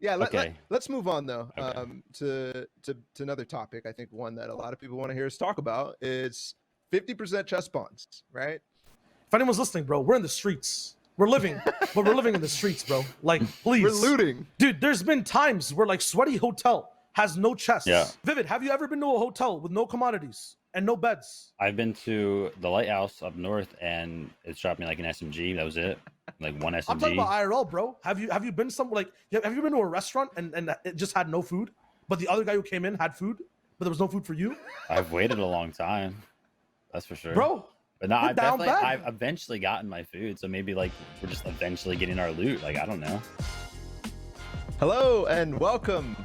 Yeah, Okay. let's move on though. Okay. To another topic. I think one that a lot of people want to hear us talk about is 50% chest bonds, right? If anyone's listening, bro, we're in the streets. We're living, but we're living in the streets, bro. Like, please. We're looting. Dude, there's been times where like Sweaty Hotel has no chests. Yeah. Vivid, have you ever been to a hotel with no commodities and no beds? I've been to the Lighthouse up north, and it's dropped me like an SMG. That was it. Like one SMG. I'm talking about IRL, bro. Have you been somewhere like have you been to a restaurant and it just had no food, but the other guy who came in had food, but there was no food for you? I've waited a long time. That's for sure. Bro. But no, We're I've eventually gotten my food, so maybe like we're just eventually getting our loot. Like, I don't know. Hello and welcome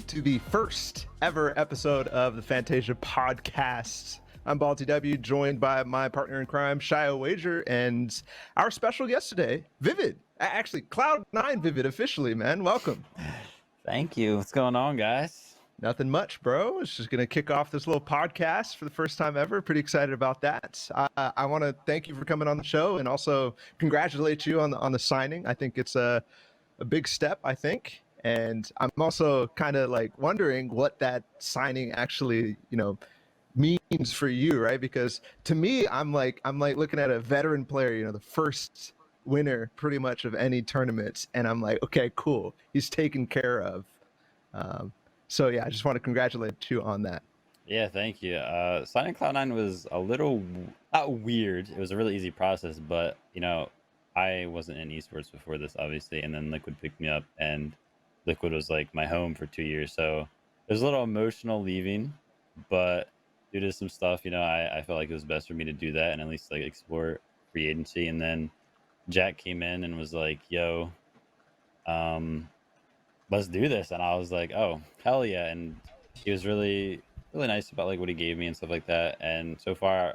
to the first ever episode of the FNTASIA podcast. I'm Ballatw, joined by my partner in crime, Shio Wager, and our special guest today, Vivid. Actually, Cloud9 Vivid officially, man. Welcome. Thank you. What's going on, guys? Nothing much, bro. It's just going to kick off this little podcast for the first time ever. Pretty excited about that. I want to thank you for coming on the show and also congratulate you on the signing. I think it's a big step, I think. And I'm also kind of like wondering what that signing actually, means for you, right? Because to me, I'm like looking at a veteran player, the first winner pretty much of any tournament. And I'm like, okay, cool. He's taken care of. So yeah, I just want to congratulate you on that. Yeah, thank you. Signing Cloud9 was a little not weird. It was a really easy process, but I wasn't in esports before this, obviously, and then Liquid picked me up, and Liquid was like my home for 2 years. So it was a little emotional leaving, but due to some stuff, I felt like it was best for me to do that and at least like explore free agency. And then Jack came in and was like, "Yo, let's do this," and I was like, "Oh, hell yeah!" And he was really nice about like what he gave me and stuff like that. And so far, I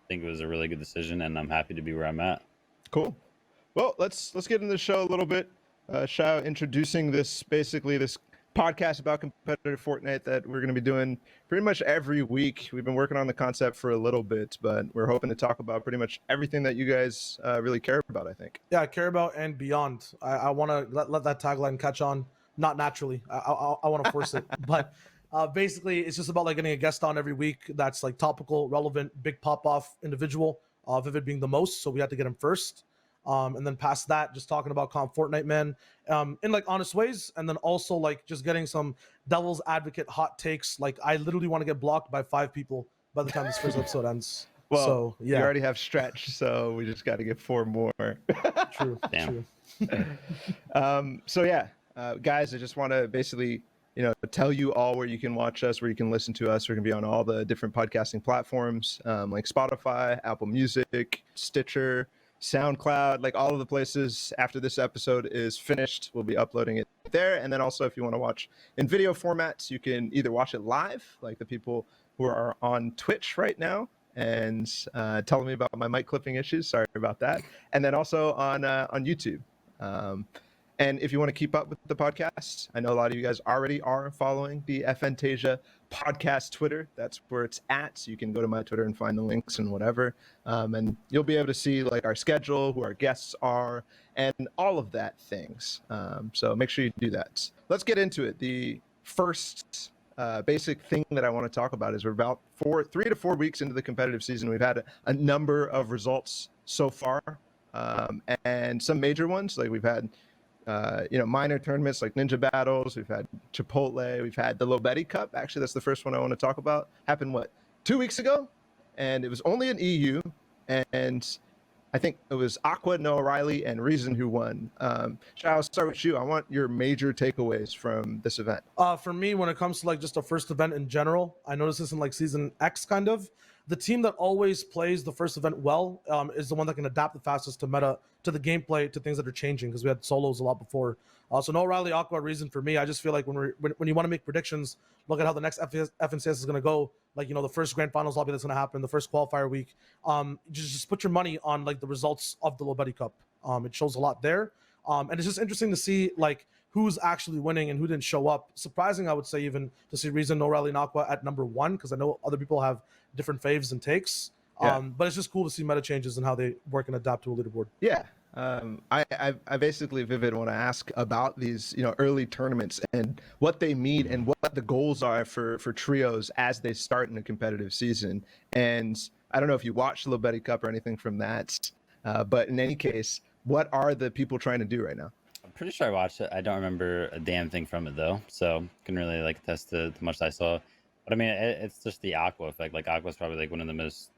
think it was a really good decision, and I'm happy to be where I'm at. Cool. Well, let's get into the show a little bit. Shao, introducing this podcast about competitive Fortnite that we're going to be doing pretty much every week. We've been working on the concept for a little bit, but we're hoping to talk about pretty much everything that you guys really care about, I think. Yeah, I care about and beyond. I want to let that tagline catch on. Not naturally. I want to force it. But basically, it's just about like getting a guest on every week that's like topical, relevant, big pop-off individual, Vivid being the most. So we had to get him first. And then past that, just talking about Fortnite, man, in like honest ways. And then also like just getting some devil's advocate hot takes. Like I literally want to get blocked by 5 people by the time this first episode ends. Well, so, yeah. We already have Stretch, so we just got to get 4 more. True. Damn. True. So yeah, guys, I just want to basically, tell you all where you can watch us, where you can listen to us. We're going to be on all the different podcasting platforms, like Spotify, Apple Music, Stitcher, SoundCloud, like all of the places. After this episode is finished, we'll be uploading it there. And then also, if you want to watch in video formats, you can either watch it live, like the people who are on Twitch right now and telling me about my mic clipping issues. Sorry about that. And then also on YouTube. And if you want to keep up with the podcast, I know a lot of you guys already are following the FNTASIA podcast Twitter. That's where it's at. So you can go to my Twitter and find the links and whatever. And you'll be able to see like our schedule, who our guests are, and all of that things. So make sure you do that. Let's get into it. The first basic thing that I want to talk about is we're about 3 to 4 weeks into the competitive season. We've had a number of results so far, and some major ones. Like we've had minor tournaments like Ninja Battles. We've had Chipotle. We've had the Lobetti Cup. Actually, that's the first one I want to talk about. Happened 2 weeks ago, and it was only an EU, and I think it was Aqua, Noah Riley, and Reason who won. Shao, I'll start with you. I want your major takeaways from this event. For me, when it comes to like just a first event in general, I noticed this in like season X kind of. The team that always plays the first event well is the one that can adapt the fastest to meta, to the gameplay, to things that are changing, because we had solos a lot before. So no Riley, Aqua, Reason for me. I just feel like when you want to make predictions, look at how the next FNCS is going to go. Like, the first grand finals lobby that's going to happen, the first qualifier week. Just put your money on like the results of the Lobetti Cup. It shows a lot there. And it's just interesting to see like who's actually winning and who didn't show up. Surprising, I would say, even to see Reason, No Rally, and Aqua at number 1, because I know other people have different faves and takes. Yeah. But it's just cool to see meta changes and how they work and adapt to a leaderboard. Yeah, I basically, Vivid, want to ask about these, early tournaments and what they mean and what the goals are for trios as they start in a competitive season. And I don't know if you watched the Betty Cup or anything from that, but in any case, what are the people trying to do right now? I'm pretty sure I watched it. I don't remember a damn thing from it though, so couldn't really like attest to much I saw. But I mean, it's just the Aqua effect. Like Aqua's probably like one of the most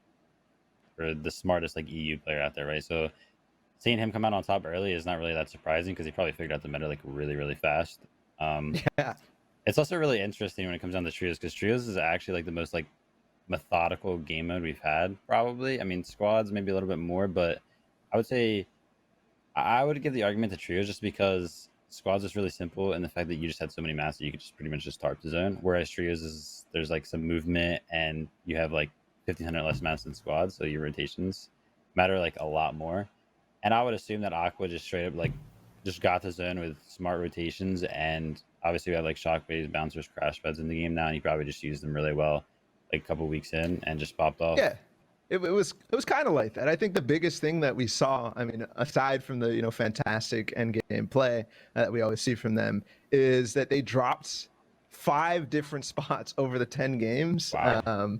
or the smartest like EU player out there, right? So seeing him come out on top early is not really that surprising because he probably figured out the meta like really, really fast. Yeah. It's also really interesting when it comes down to trios because trios is actually like the most like methodical game mode we've had, probably. I mean, squads maybe a little bit more, but I would say I would give the argument to trios just because squads is really simple and the fact that you just had so many masses, you could just pretty much just tarp the zone. Whereas trios is there's like some movement and you have like 1,500 less masses than squads, so your rotations matter like a lot more. And I would assume that Aqua just straight up like just got the zone with smart rotations, and obviously we have like shockwaves, bouncers, crash pads in the game now, and he probably just used them really well like a couple weeks in and just popped off. Yeah. It was kind of like that. I think the biggest thing that we saw, I mean, aside from the fantastic end game play that we always see from them, is that they dropped 5 different spots over the 10 games. Wow.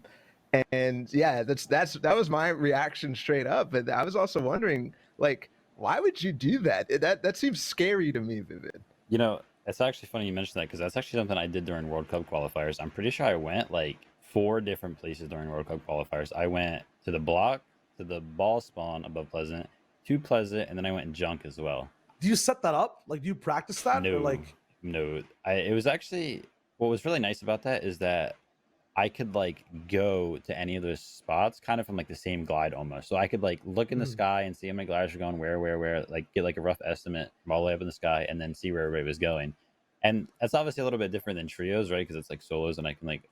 And yeah, that was my reaction straight up. But I was also wondering, like, why would you do that? That seems scary to me, Vivid. You know, it's actually funny you mentioned that because that's actually something I did during World Cup qualifiers. I'm pretty sure I went like 4 different places during World Cup qualifiers. I went to the block, to the ball spawn above Pleasant, to Pleasant, and then I went junk as well. Do you set that up? Like, do you practice that? No, Or like, no. It was actually what was really nice about that is that I could like go to any of those spots kind of from like the same glide almost. So I could like look in the sky and see how many gliders are going where, like get like a rough estimate from all the way up in the sky and then see where everybody was going. And that's obviously a little bit different than trios, right? Because it's like solos and I can like,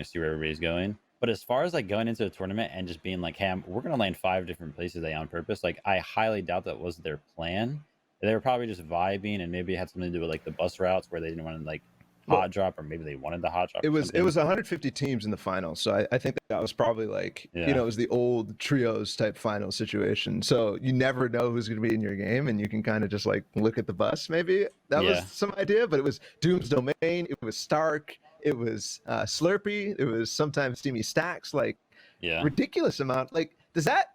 see where everybody's going. But as far as like going into a tournament and just being like, hey, we're going to land 5 different places today on purpose, like I highly doubt that was their plan. They were probably just vibing and maybe it had something to do with like the bus routes where they didn't want to like hot drop, or maybe they wanted the hot drop. It was 150 teams in the finals, so I think that was probably like it was the old trios type final situation. So you never know who's going to be in your game, and you can kind of just like look at the bus. Maybe that was some idea, but it was Doom's Domain, it was Stark, it was Slurpee, it was sometimes Steamy Stacks, like ridiculous amount. Like does that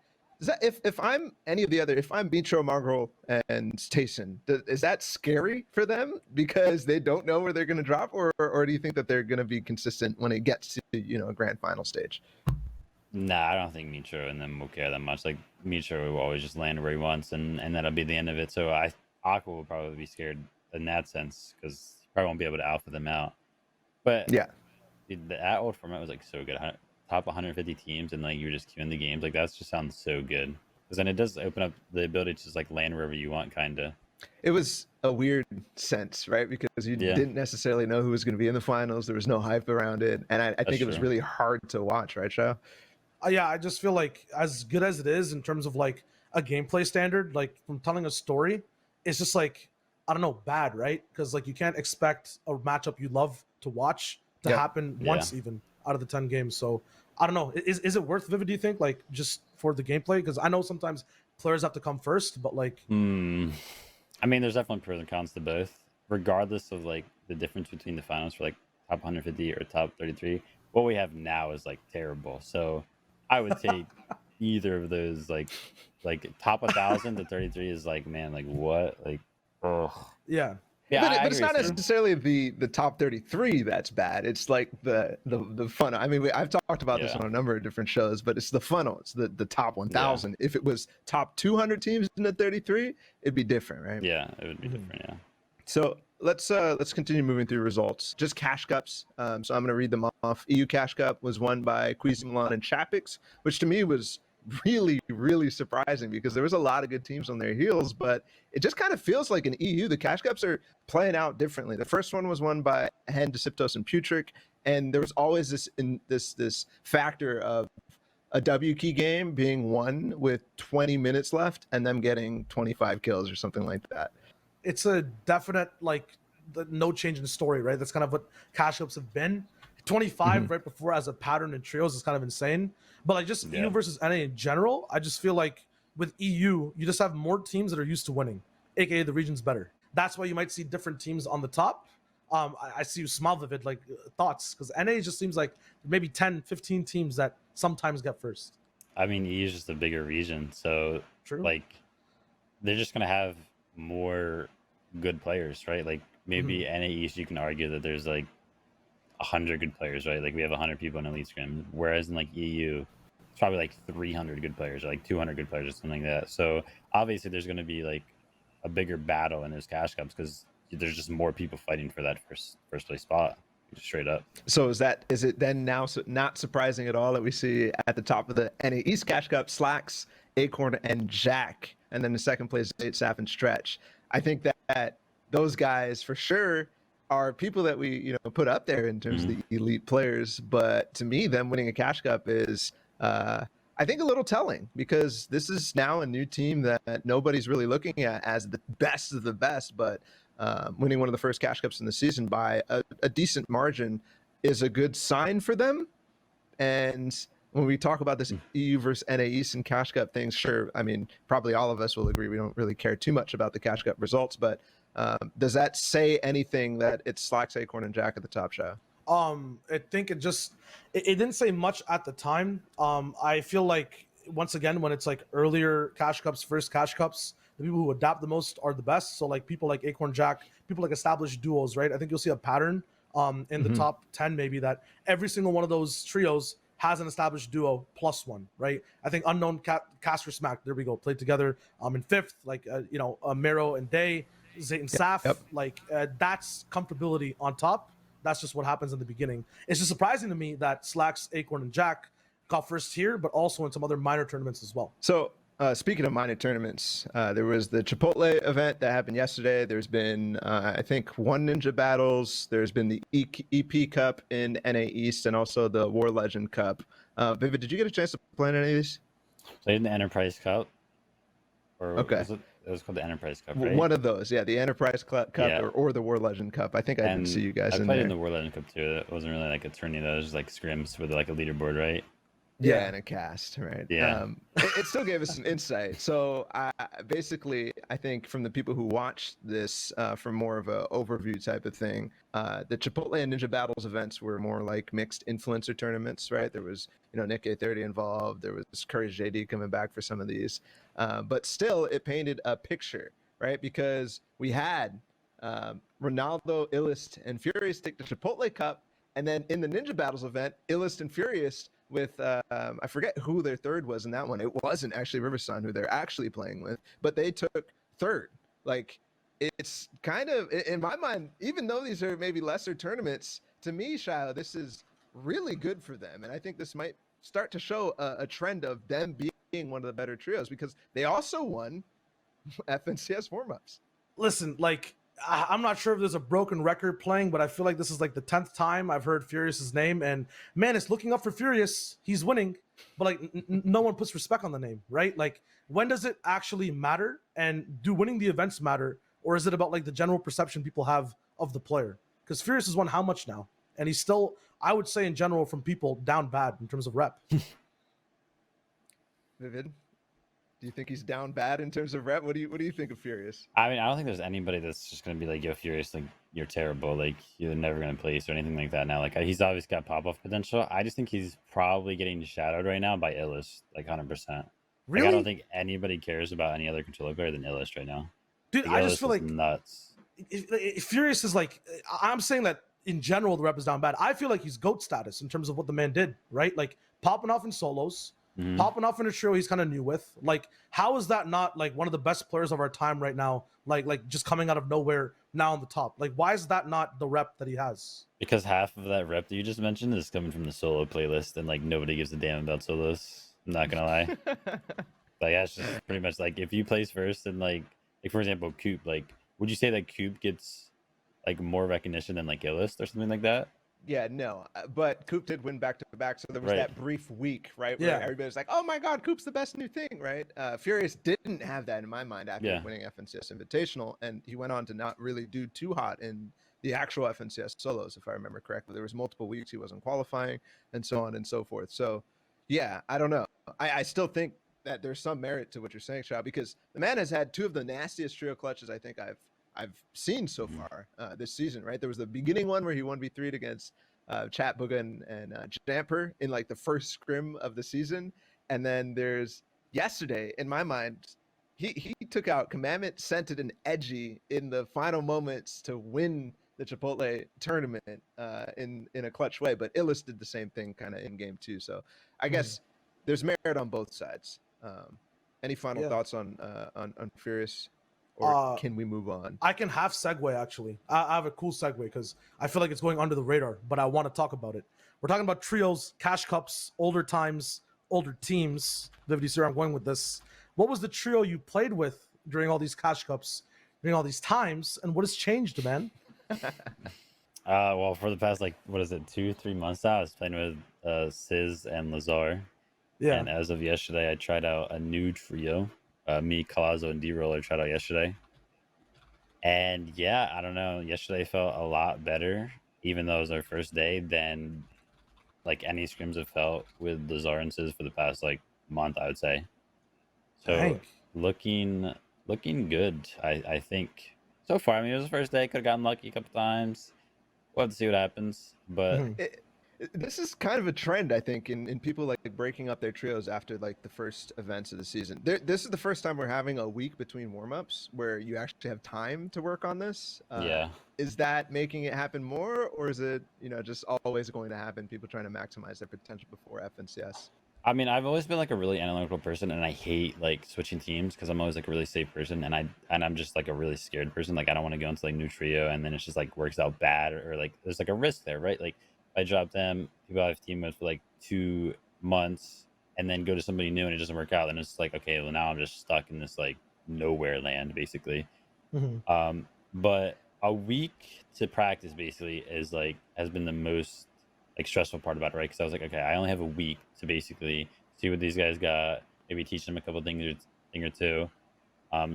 if I'm any of the other, if I'm Mitro, Margrol, and Tayson, is that scary for them because they don't know where they're going to drop, or do you think that they're going to be consistent when it gets to a grand final stage? Nah, I don't think Mitro and them will care that much. Like Mitro will always just land where he wants, and that'll be the end of it. So Aqua will probably be scared in that sense because he probably won't be able to alpha them out. But yeah, that old format was like so good. Top 150 teams and like you were just queuing the games, like that just sounds so good because then it does open up the ability to just like land wherever you want, kind of. It was a weird sense, right? Because you didn't necessarily know who was going to be in the finals. There was no hype around it, and I think it was really hard to watch, right, Shao? Yeah, I just feel like as good as it is in terms of like a gameplay standard, like from telling a story, it's just like I don't know, bad, right? Because like you can't expect a matchup you love to watch to happen once even out of the 10 games. So I don't know. Is it worth Vivid, do you think? Like just for the gameplay? Because I know sometimes players have to come first, but like I mean, there's definitely pros and cons to both. Regardless of like the difference between the finals for like top 150 or top 33, what we have now is like terrible. So I would take either of those. Like top 1,000 to 33 is like, man, like what? Like, oh yeah. Yeah, but it's not necessarily the top 33 that's bad. It's like the funnel. I mean, I've talked about this on a number of different shows, but it's the funnel. It's the top 1,000. Yeah. If it was top 200 teams in the 33, it'd be different, right? Yeah, it would be different. Yeah. So let's continue moving through results. Just cash cups. So I'm going to read them off. EU Cash Cup was won by Queasy Milan and Chapix, which to me was really, really surprising because there was a lot of good teams on their heels, but it just kind of feels like in EU, the Cash Cups are playing out differently. The first one was won by Hen, Deciptos, and Putric, and there was always this factor of a W key game being won with 20 minutes left and them getting 25 kills or something like that. It's a definite, like, no change in the story, right? That's kind of what Cash Cups have been. 25 right before as a pattern in trios is kind of insane. But like just EU versus NA in general, I just feel like with EU, you just have more teams that are used to winning, aka the region's better. That's why you might see different teams on the top. I see you smile vivid, like thoughts, because NA just seems like maybe 10, 15 teams that sometimes get first. I mean, EU is just a bigger region, so True. like they're just gonna have more good players, right? Like maybe NA East, you can argue that there's like 100 good players, right? Like we have 100 people in Elite Scrim, whereas in like EU, it's probably like 300 good players or like 200 good players or something like that. So obviously, there's gonna be like a bigger battle in those cash cups because there's just more people fighting for that first place spot, straight up. So is it then now not surprising at all that we see at the top of the NA East Cash Cup Slacks, Acorn, and Jack, and then the second place Saf and Stretch? I think that those guys for sure are people that we put up there in terms of the elite players. But to me, them winning a Cash Cup is I think a little telling, because this is now a new team that nobody's really looking at as the best of the best, but winning one of the first Cash Cups in the season by a decent margin is a good sign for them. And when we talk about this EU versus NA East and Cash Cup things, sure, I mean, probably all of us will agree we don't really care too much about the Cash Cup results, but does that say anything that it's Slacks, Acorn, and Jack at the top, show? I think it didn't say much at the time. I feel like once again, when it's like earlier Cash Cups, first Cash Cups, the people who adapt the most are the best. So like people like Acorn, Jack, people like established duos, right? I think you'll see a pattern in the top 10 maybe, that every single one of those trios has an established duo plus one, right? I think Unknown, Caster, Smack, there we go, played together in fifth, like Mero and Day, Zayt and Saf, like that's comfortability on top. That's just what happens in the beginning. It's just surprising to me that Slacks, Acorn, and Jack got first here, but also in some other minor tournaments as well. So speaking of minor tournaments, there was the Chipotle event that happened yesterday. There's been, I think, one Ninja Battles. There's been the EP Cup in NA East, and also the War Legend Cup. Vivid, did you get a chance to play in any of these? Played in the Enterprise Cup. Or okay. It was called the Enterprise Cup, right? One of those, yeah, the Enterprise Cup or the War Legend Cup. I think I didn't see you guys in there. I played in the War Legend Cup too. It wasn't really like a tourney, though. It was just like scrims with like a leaderboard, right? Yeah, and a cast, right? Yeah. It still gave us some insight. So basically, I think from the people who watched this from more of an overview type of thing, the Chipotle and Ninja Battles events were more like mixed influencer tournaments, right? There was, Nick A30 involved. There was Courage JD coming back for some of these. But still, it painted a picture, right? Because we had Ronaldo, Illust, and Furious take the Chipotle Cup. And then in the Ninja Battles event, Illust and Furious with I forget who their third was in that one. It wasn't actually Riversun who they're actually playing with, but they took third. Like, it's kind of, in my mind, even though these are maybe lesser tournaments, to me, Shio, this is really good for them. And I think this might start to show a trend of them being one of the better trios, because they also won FNCS warm-ups. Listen, like, I'm not sure if there's a broken record playing, but I feel like this is like the 10th time I've heard Furious's name, and man, it's looking up for Furious. He's winning, but like no one puts respect on the name, right? Like, when does it actually matter? And do winning the events matter, or is it about like the general perception people have of the player? Because Furious has won how much now, and he's still, I would say in general, from people, down bad in terms of rep. Vivid, do you think he's down bad in terms of rep? What do you think of Furious? I mean, I don't think there's anybody that's just gonna be like, "Yo, Furious, like you're terrible, like you're never gonna place," or anything like that. Now, like he's obviously got pop-off potential. I just think he's probably getting shadowed right now by Illust, like 100%. Really? Like, I don't think anybody cares about any other controller player than Illust right now. Dude, like, I just feel like nuts. If Furious is like, I'm saying that in general the rep is down bad. I feel like he's GOAT status in terms of what the man did, right? Like popping off in solos. Popping off in a trio he's kind of new with. Like, how is that not like one of the best players of our time right now? Like just coming out of nowhere now on the top. Like, why is that not the rep that he has? Because half of that rep that you just mentioned is coming from the solo playlist, and like nobody gives a damn about solos. I'm not gonna lie. Like, that's just pretty much like if you place first, and like for example, Coop. Like, would you say that Coop gets like more recognition than like Illust or something like that? Yeah, no, but Coop did win back-to-back, so there was that brief week, right, where everybody was like, "Oh my God, Coop's the best new thing," right? Furious didn't have that in my mind after winning FNCS Invitational, and he went on to not really do too hot in the actual FNCS solos, if I remember correctly. There was multiple weeks he wasn't qualifying, and so on and so forth. So, yeah, I don't know. I still think that there's some merit to what you're saying, Shao, because the man has had two of the nastiest trio clutches I think I've seen so far this season. Right, there was the beginning one where he 1v3'd against Chat Booga and Jamper in like the first scrim of the season, and then there's yesterday in my mind. He took out Commandment, Scented, and Edgy in the final moments to win the Chipotle tournament in a clutch way. But Illis did the same thing kind of in game two. So I guess there's merit on both sides. Any final thoughts on Furious, or can we move on? I can half segue actually. I have a cool segue because I feel like it's going under the radar, but I want to talk about it. We're talking about trios, cash cups, older times, older teams. Vividy, sir, I'm going with this. What was the trio you played with during all these cash cups, during all these times, and what has changed, man? Well, for the past, like, what is it, 2-3 months now, I was playing with Sizz and Lazar. Yeah. And as of yesterday, I tried out a new trio. Me, Calazo, and D-Roller tried out yesterday. And yeah, I don't know. Yesterday felt a lot better, even though it was our first day, than like any scrims have felt with Lazar and Sizz for the past like month, I would say. So Dang. looking good, I think. So far, I mean, it was the first day. Could have gotten lucky a couple times. We'll have to see what happens. But This is kind of a trend, I think, in people like breaking up their trios after like the first events of the season. This is the first time we're having a week between warm-ups where you actually have time to work on this. yeah. Is that making it happen more, or is it, just always going to happen, people trying to maximize their potential before FNCS? I mean, I've always been like a really analytical person, and I hate like switching teams because I'm always like a really safe person, and I'm just like a really scared person. Like I don't want to go into like new trio and then it's just like works out bad, or like there's like a risk there, right? Like if I drop them, people I've teamed with for like 2 months, and then go to somebody new and it doesn't work out, then it's like, okay, well now I'm just stuck in this like nowhere land basically. But a week to practice basically has been the most like stressful part about it, right? Because I was like, okay, I only have a week to basically see what these guys got, maybe teach them a couple thing or two.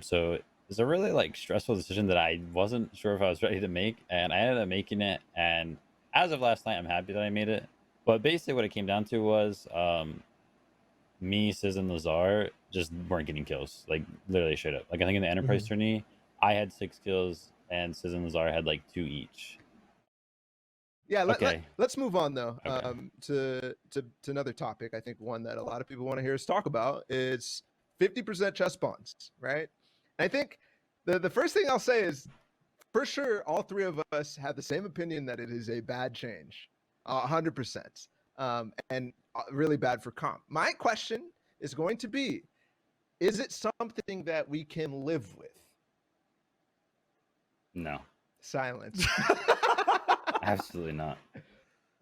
So it's a really like stressful decision that I wasn't sure if I was ready to make, and I ended up making it. And as of last night, I'm happy that I made it. But basically, what it came down to was me, Sizz, and Lazar just weren't getting kills, like literally straight up. Like I think in the Enterprise tourney, I had 6 kills, and Sizz and Lazar had like 2 each. Yeah, let's move on though. Okay. To another topic. I think one that a lot of people want to hear us talk about is 50% chest spawns, right? And I think the first thing I'll say is, for sure, all three of us have the same opinion that it is a bad change, 100%, and really bad for comp. My question is going to be, is it something that we can live with? No. Silence. Absolutely not.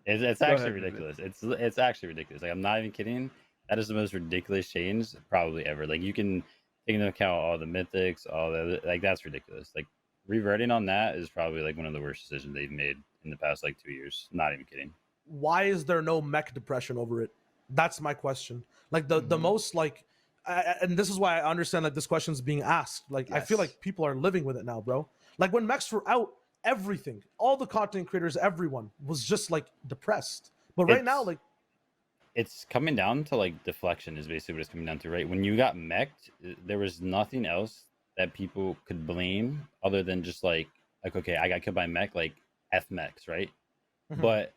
It's actually ridiculous. It's actually ridiculous. Like I'm not even kidding. That is the most ridiculous change probably ever. Like you can take into account all the mythics, all the other, like that's ridiculous. Like reverting on that is probably like one of the worst decisions they've made in the past like 2 years. Not even kidding. Why is there no mech depression over it? That's my question. Like the most like, and this is why I understand like this question is being asked. Like I feel like people are living with it now, bro. Like when mechs were out, everything, all the content creators, everyone was just like depressed. But right now, like it's coming down to like deflection is basically what it's coming down to, right? When you got mech'd, there was nothing else that people could blame other than just like okay, I got killed by mech, like F mechs, right? But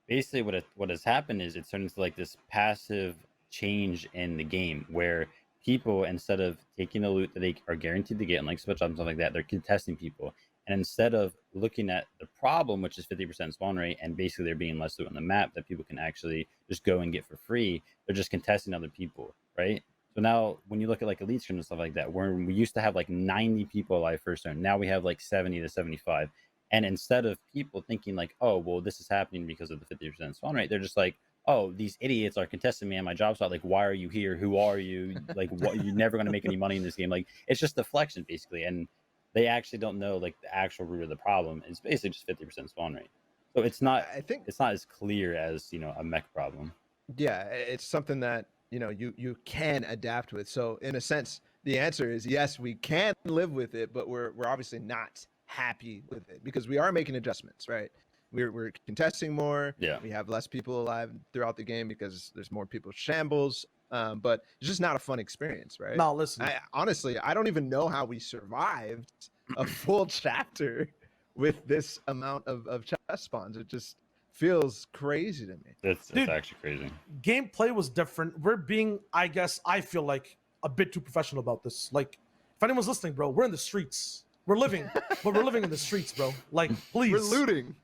basically what has happened is it's turned into like this passive change in the game where people, instead of taking the loot that they are guaranteed to get and like switch up and stuff like that, they're contesting people. And instead of looking at the problem, which is 50% spawn rate, and basically there being less loot on the map that people can actually just go and get for free, they're just contesting other people, right? So now when you look at like elite scrims and stuff like that, where we used to have like 90 people alive first turn, now we have like 70 to 75. And instead of people thinking like, oh, well, this is happening because of the 50% spawn rate, they're just like, oh, these idiots are contesting me and my job's not, like, why are you here? Who are you? Like, what? You're never going to make any money in this game. Like, it's just deflection, basically. And they actually don't know, like, the actual root of the problem. It's basically just 50% spawn rate. So it's not, I think it's not as clear as, you know, a mech problem. Yeah, it's something that, you can adapt with. So in a sense, the answer is yes, we can live with it, but we're obviously not happy with it because we are making adjustments, right? We're contesting more. Yeah. We have less people alive throughout the game because there's more people shambles. But it's just not a fun experience, right? Now listen, Honestly, I don't even know how we survived a full chapter with this amount of chest spawns. It just feels crazy to me. It's Dude. actually crazy. gameplay was different. We're being, I feel like, a bit too professional about this. Like, if anyone's listening, bro, we're in the streets. We're living, but we're living in the streets, bro. Like, please. We're looting.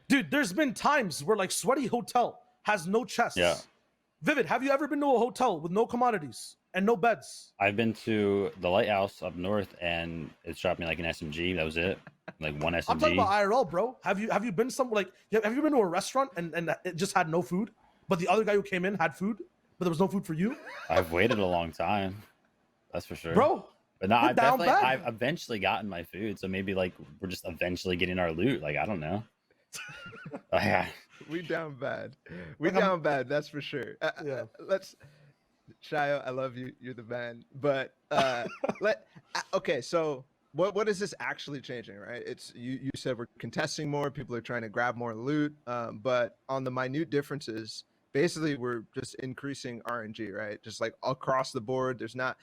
Dude, there's been times where like Sweaty Hotel has no chests. Yeah. Vivid, have you ever been to a hotel with no commodities and no beds? I've been to the lighthouse up north, and it dropped me like an SMG. That was it, like one SMG. I'm talking about IRL, bro. Have you been somewhere like have you been to a restaurant and it just had no food, but the other guy who came in had food, but there was no food for you, I've waited a long time. That's for sure, bro? But no, We're I've down definitely, bad. I've eventually gotten my food, so maybe like we're just eventually getting our loot. Like I don't know. Yeah. We down bad. We Like, down bad. That's for sure. Yeah. Let's, Shayo, I love you. You're the man. But okay. So what is this actually changing? Right? It's you said we're contesting more. People are trying to grab more loot. But on the minute differences, basically we're just increasing RNG. Right? Just like across the board. There's no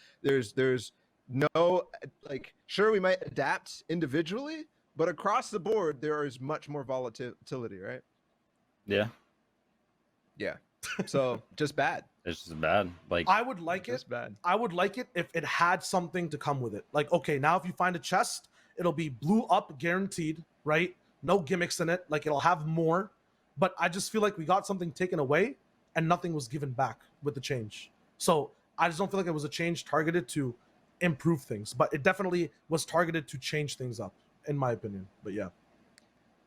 like. Sure, we might adapt individually, but across the board there is much more volatility. Right? Yeah. Yeah. So just bad. It's just bad. Like I would like it. Just bad. I would like it if it had something to come with it. Like, okay, now if you find a chest, it'll be blue up guaranteed, right? No gimmicks in it. Like, it'll have more. But I just feel like we got something taken away and nothing was given back with the change. So I just don't feel like it was a change targeted to improve things. But it definitely was targeted to change things up, in my opinion. But yeah.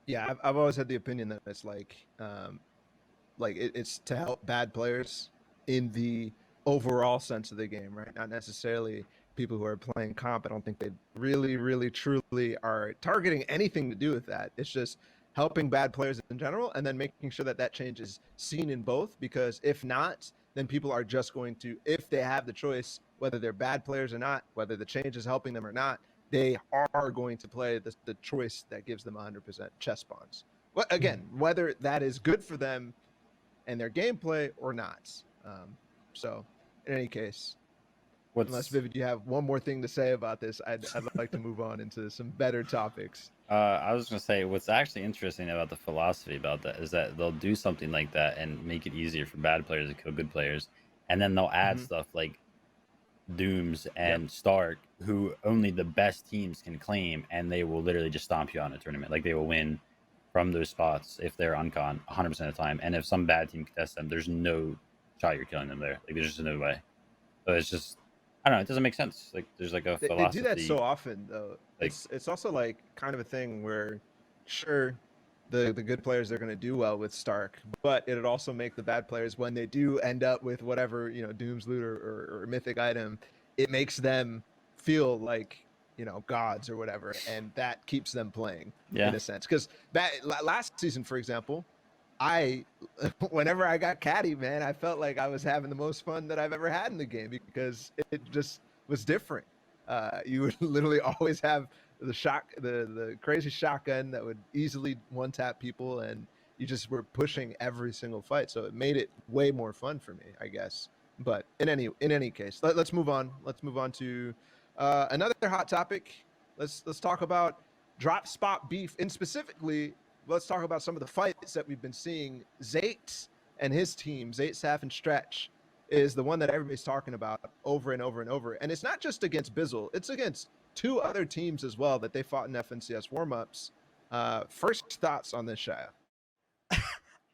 Yeah, I've always had the opinion that it's it's to help bad players in the overall sense of the game, right? Not necessarily people who are playing comp. I don't think they really, truly are targeting anything to do with that. It's just helping bad players in general, and then making sure that that change is seen in both. Because if not, then people are just going to, if they have the choice, whether they're bad players or not, whether the change is helping them or not, they are going to play the choice that gives them 100% chest spawns. Well, again, whether that is good for them and their gameplay or not. So, in any case, unless Vivid, you have one more thing to say about this, I'd like to move on into some better topics. I was gonna say, what's actually interesting about the philosophy about that is that they'll do something like that and make it easier for bad players to kill good players, and then they'll add stuff like Dooms and Stark, who only the best teams can claim, and they will literally just stomp you on a tournament. Like, they will win from those spots if they're uncon 100% of the time, and if some bad team contests them, there's no shot you're killing them there. Like, there's just no way. So it's just, I don't know, it doesn't make sense. Like, there's like a philosophy. They do that so often, though. Like, it's also like kind of a thing where, sure, the good players, they're going to do well with Stark, but it'd also make the bad players, when they do end up with whatever, Doom's loot or mythic item, it makes them feel like, gods or whatever, and that keeps them playing in a sense. Because last season, for example, whenever I got caddy, man, I felt like I was having the most fun that I've ever had in the game, because it just was different. You would literally always have the crazy shotgun that would easily one tap people, and you just were pushing every single fight. So it made it way more fun for me, I guess. But in any case, let's move on. Let's move on to another hot topic. Let's talk about drop spot beef, and specifically, let's talk about some of the fights that we've been seeing. Zayt and his team, Zayt, Saf, and Stretch, is the one that everybody's talking about over and over and over. And it's not just against Bizzle, it's against two other teams as well that they fought in FNCS warm-ups. First thoughts on this, Shia?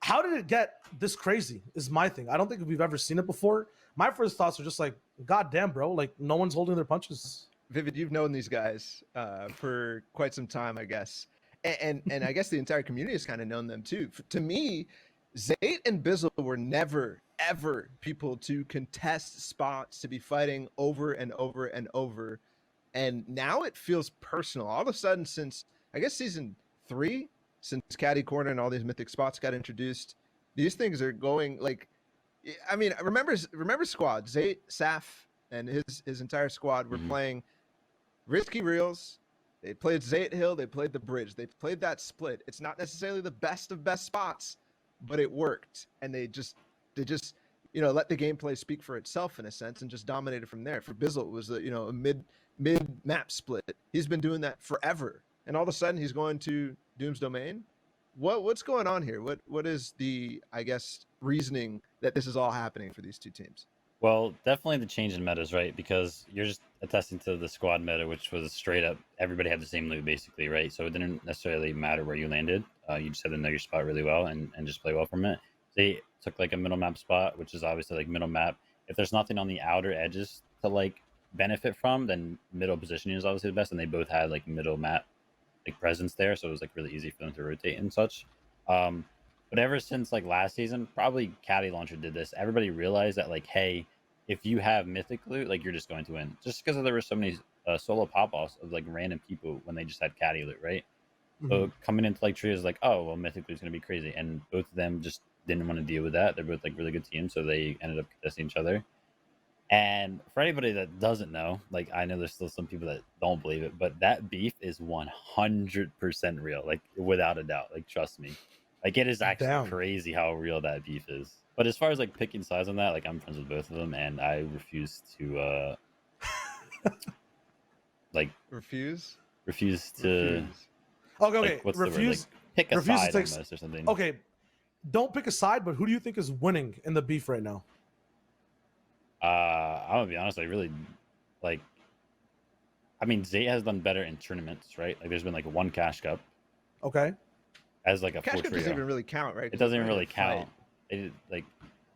How did it get this crazy is my thing. I don't think we've ever seen it before. My first thoughts are just like, God damn, bro, like no one's holding their punches. Vivid, you've known these guys for quite some time, I guess. And I guess the entire community has kind of known them too. To me, Zayt and Bizzle were never, ever people to contest spots, to be fighting over and over and over. And now it feels personal. All of a sudden, since, I guess, season 3, since Caddy Corner and all these mythic spots got introduced, these things are going like, I mean, remember squad, Zayt, Saf, and his entire squad were playing Risky Reels. They played Zayt Hill. They played the bridge. They played that split. It's not necessarily the best of best spots, but it worked. And they just, let the gameplay speak for itself in a sense and just dominate it from there. For Bizzle, it was a mid map split. He's been doing that forever, and all of a sudden he's going to Doom's Domain. What's going on here? What is the, I guess, reasoning that this is all happening for these two teams? Well, definitely the change in metas, right? Because you're just attesting to the squad meta, which was straight up everybody had the same loot basically, right? So it didn't necessarily matter where you landed. You just had to know your spot really well and just play well from it. They took like a middle map spot, which is obviously like middle map. If there's nothing on the outer edges to like benefit from, then middle positioning is obviously the best. And they both had like middle map like presence there, so it was like really easy for them to rotate and such. But ever since like last season, probably Caddy Launcher did this. Everybody realized that like, hey, if you have mythic loot, like you're just going to win. Just because there were so many solo pop-offs of like random people when they just had Caddy loot, right? Mm-hmm. So coming into like trios, like, oh well, mythic loot is gonna be crazy, and both of them just didn't want to deal with that. They're both like really good teams, so they ended up contesting each other. And for anybody that doesn't know, like I know there's still some people that don't believe it, but that beef is 100% real, like without a doubt. Like trust me. Like it is actually crazy how real that beef is. But as far as like picking sides on that, like I'm friends with both of them, and I refuse to like refuse to. Okay, like, what's the word? Like, pick a side almost or something. Okay, don't pick a side, but who do you think is winning in the beef right now? I'm gonna be honest. I really like. I mean, Zay has done better in tournaments, right? Like, there's been like one Cash Cup. Okay. As like a Cash full Cup trio. doesn't even really count, right? It doesn't even really count. It like.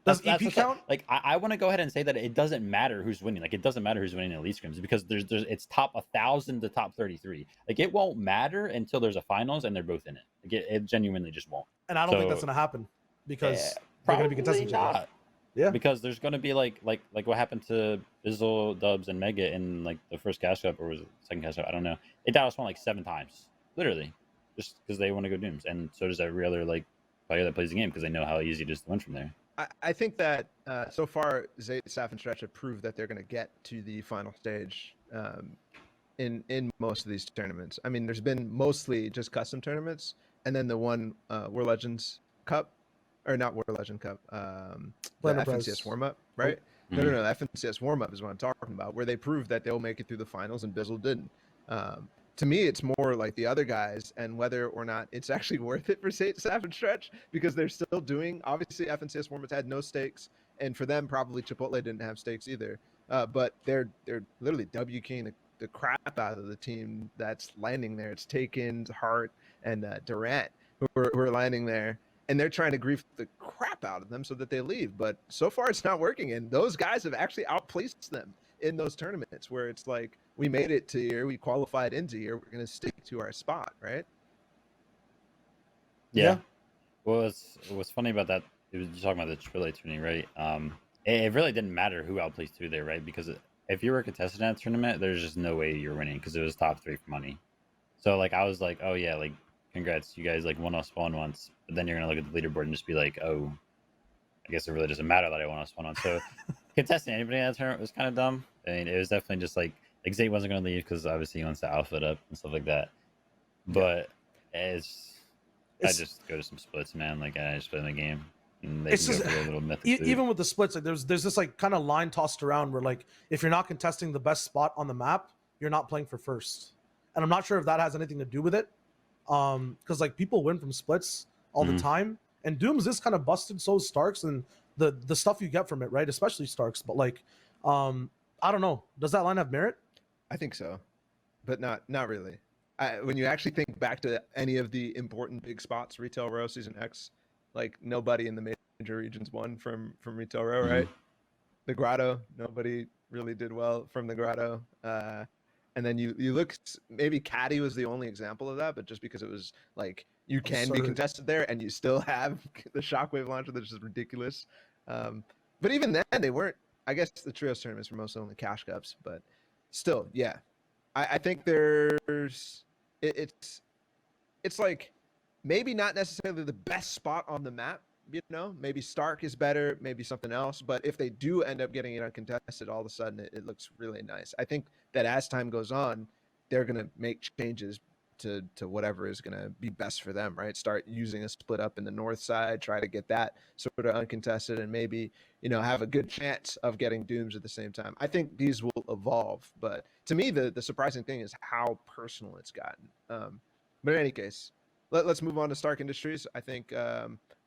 Does EP count? Like I want to go ahead and say that it doesn't matter who's winning. Like it doesn't matter who's winning Elite Scrims because there's it's top 1,000 to top 33. Like it won't matter until there's a finals and they're both in it. Like it genuinely just won't. And I don't think that's gonna happen because they're gonna be contesting each other. Yeah, because there's gonna be like what happened to Bizzle, Dubs, and Mega in like the first Cash Cup or was it second Cash Cup? I don't know. They Dallas won like 7 times, literally, just because they want to go Dooms, and so does every other like player that plays the game because they know how easy it is to win from there. I think that so far, Zay, Saf, and Stretch have proved that they're going to get to the final stage in most of these tournaments. I mean, there's been mostly just custom tournaments, and then the one War Legends Cup, or not War Legend Cup, the FNCS warm-up, right? Oh. Mm-hmm. No, the FNCS warm-up is what I'm talking about, where they proved that they'll make it through the finals, and Bizzle didn't. To me, it's more like the other guys and whether or not it's actually worth it for Saf and Stretch because they're still doing, obviously FNCS warm-ups had no stakes, and for them probably Chipotle didn't have stakes either. But they're literally WKing the crap out of the team that's landing there. It's Taken, Hart, and Durant who are landing there, and they're trying to grief the crap out of them so that they leave. But so far it's not working, and those guys have actually outplaced them in those tournaments where it's like, we made it to here, we qualified into here, we're going to stick to our spot, right? Yeah. Well, what's funny about that, it was just talking about the Chipotle tourney, right? It really didn't matter who outplaced who there, right? Because if you were contested in that tournament, there's just no way you're winning because it was top 3 for money. So, like, I was like, oh, yeah, like, congrats, you guys, like, won us spawn once. But then you're going to look at the leaderboard and just be like, oh, I guess it really doesn't matter that I won us spawn on. So, contesting anybody in that tournament was kind of dumb. I mean, it was definitely just like Zay wasn't going to leave because obviously he wants to outfit up and stuff like that. But I just go to some splits, man. Like I just play the game. And they it's can just, go for a little mythic even with the splits, like there's this like kind of line tossed around where like if you're not contesting the best spot on the map, you're not playing for first. And I'm not sure if that has anything to do with it. Because like people win from splits all the time, and Dooms is kind of busted. So is Starks and the stuff you get from it, right? Especially Starks, but like. I don't know. Does that line have merit? I think so, but not really. When you actually think back to any of the important big spots, Retail Row, Season X, like nobody in the major regions won from Retail Row, right? The Grotto, nobody really did well from the Grotto. And then you look, maybe Caddy was the only example of that, but just because it was like you can be contested there and you still have the Shockwave launcher, that's just ridiculous. But even then, they weren't. I guess the trios tournaments were mostly only Cash Cups, but still, yeah. I think it's like maybe not necessarily the best spot on the map, maybe Stark is better, maybe something else, but if they do end up getting it uncontested, all of a sudden it looks really nice. I think that as time goes on, they're going to make changes to whatever is going to be best for them, right? Start using a split up in the north side, try to get that sort of uncontested, and maybe, have a good chance of getting Dooms at the same time. I think these will evolve, but to me, the surprising thing is how personal it's gotten. But in any case, let's move on to Stark Industries. I think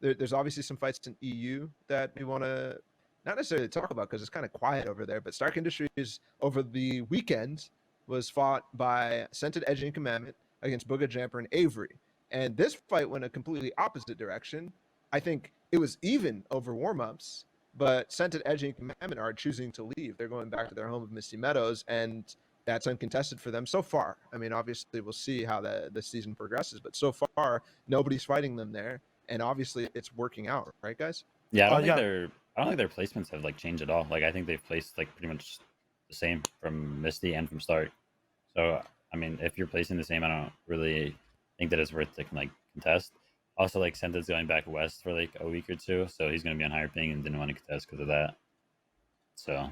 there's obviously some fights in EU that we want to not necessarily talk about because it's kind of quiet over there, but Stark Industries over the weekend was fought by Scented Edge and Commandment against Booga Jamper and Avery. And this fight went a completely opposite direction. I think it was even over warm-ups, but Scented Edge and Commandment are choosing to leave. They're going back to their home of Misty Meadows, and that's uncontested for them so far. I mean, obviously, we'll see how the season progresses, but so far, nobody's fighting them there, and obviously, it's working out, right, guys? Yeah, I don't think their placements have like changed at all. Like I think they've placed like pretty much the same from Misty and from Stark. So I mean, if you're placing the same, I don't really think that it's worth to like contest. Also, like Sented's going back west for like a week or two, so he's going to be on higher ping and didn't want to contest because of that. So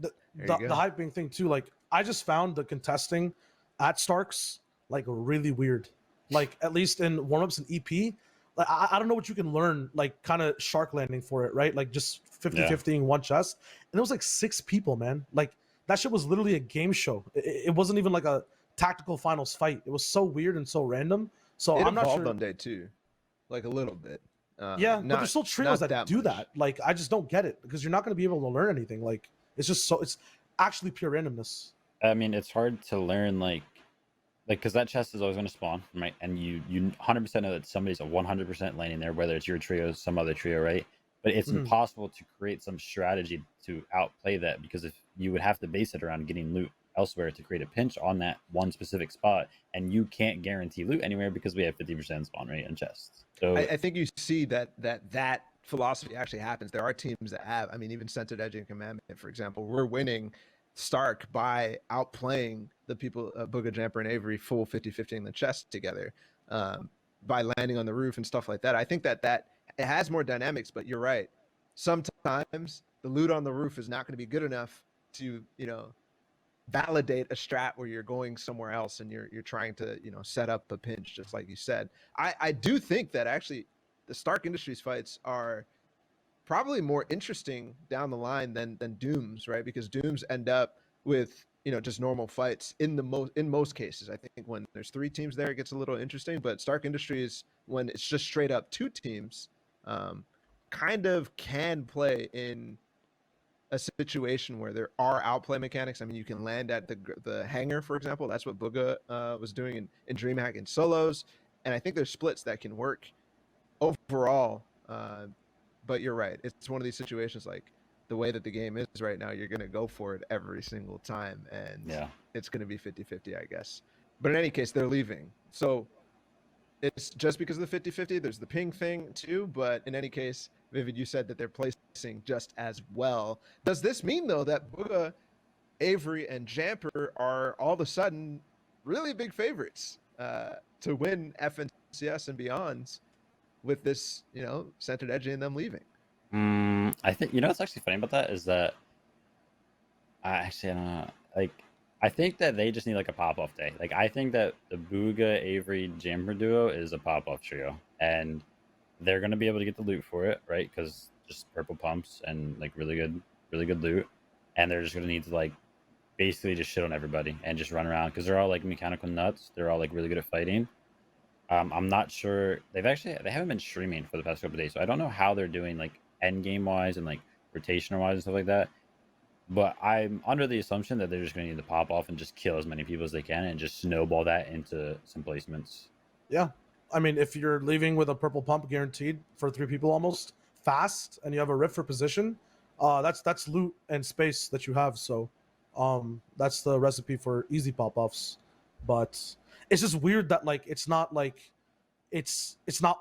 the hype ping thing too, like I just found the contesting at Starks like really weird. Like at least in warm-ups and EP, like I don't know what you can learn, like kind of shark landing for it, right? Like just 50-50ing one chest. And it was like 6 people, man. Like that shit was literally a game show. It wasn't even like a tactical finals fight. It was so weird and so random. So I'm not sure on day 2, like a little bit. But there's still trios that do that. Like I just don't get it because you're not going to be able to learn anything. Like it's actually pure randomness. I mean, it's hard to learn like because that chest is always going to spawn, right? And you 100% know that somebody's 100% landing there, whether it's your trio, some other trio, right? But it's impossible to create some strategy to outplay that because if you would have to base it around getting loot elsewhere to create a pinch on that one specific spot, and you can't guarantee loot anywhere because we have 50% spawn rate in chests. So I think you see that philosophy actually happens. There are teams that have, I mean, even Scented Edge and Commandment, for example, we're winning Stark by outplaying the people, Booga Jamper and Avery, full 50-50 in the chest together, by landing on the roof and stuff like that. I think that it has more dynamics, but you're right. Sometimes the loot on the roof is not going to be good enough to, validate a strat where you're going somewhere else and you're trying to, set up a pinch, just like you said. I do think that actually the Stark Industries fights are probably more interesting down the line than Dooms, right? Because Dooms end up with, just normal fights in most cases. I think when there's 3 teams there, it gets a little interesting, but Stark Industries, when it's just straight up 2 teams, kind of can play in a situation where there are outplay mechanics. I mean, you can land at the hangar, for example. That's what Booga was doing in DreamHack in solos, and I think there's splits that can work overall. But you're right. It's one of these situations like the way that the game is right now, you're going to go for it every single time, and it's going to be 50-50, I guess. But in any case, they're leaving. So it's just because of the 50-50. There's the ping thing too, but in any case, Vivid, you said that they're placing just as well. Does this mean, though, that Booga, Avery, and Jamper are all of a sudden really big favorites to win FNTASIA and beyond with this, Scented Edge and them leaving? I think, what's actually funny about that is that I don't know. Like, I think that they just need like a pop-off day. Like, I think that the Booga, Avery, Jamper duo is a pop-off trio, and they're going to be able to get the loot for it, right? Because just purple pumps and like really good loot, and they're just going to need to like basically just shit on everybody and just run around because they're all like mechanical nuts. They're all like really good at fighting. I'm not sure they haven't been streaming for the past couple of days, so I don't know how they're doing like end game wise and like rotational wise and stuff like that. But I'm under the assumption that they're just going to need to pop off and just kill as many people as they can and just snowball that into some placements. Yeah. I mean, if you're leaving with a purple pump guaranteed for 3 people almost fast and you have a rift for position, that's loot and space that you have. So that's the recipe for easy pop-offs. But it's just weird that like it's not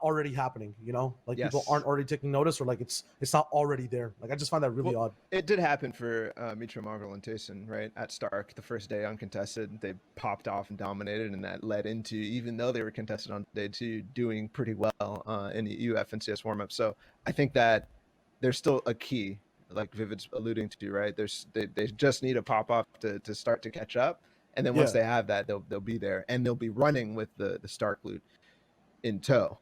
already happening, like people aren't already taking notice, or like it's not already there. Like I just find that really odd. It did happen for Mitra, Marvel, and Tayson, right? At Stark, the first day uncontested, they popped off and dominated, and that led into, even though they were contested on day 2, doing pretty well in the UF and CS warm-up. So I think that there's still a key, like Vivid's alluding to, right? They just need a pop-off to start to catch up. And then once Yeah. they have that, they'll be there, and they'll be running with the Stark loot in tow.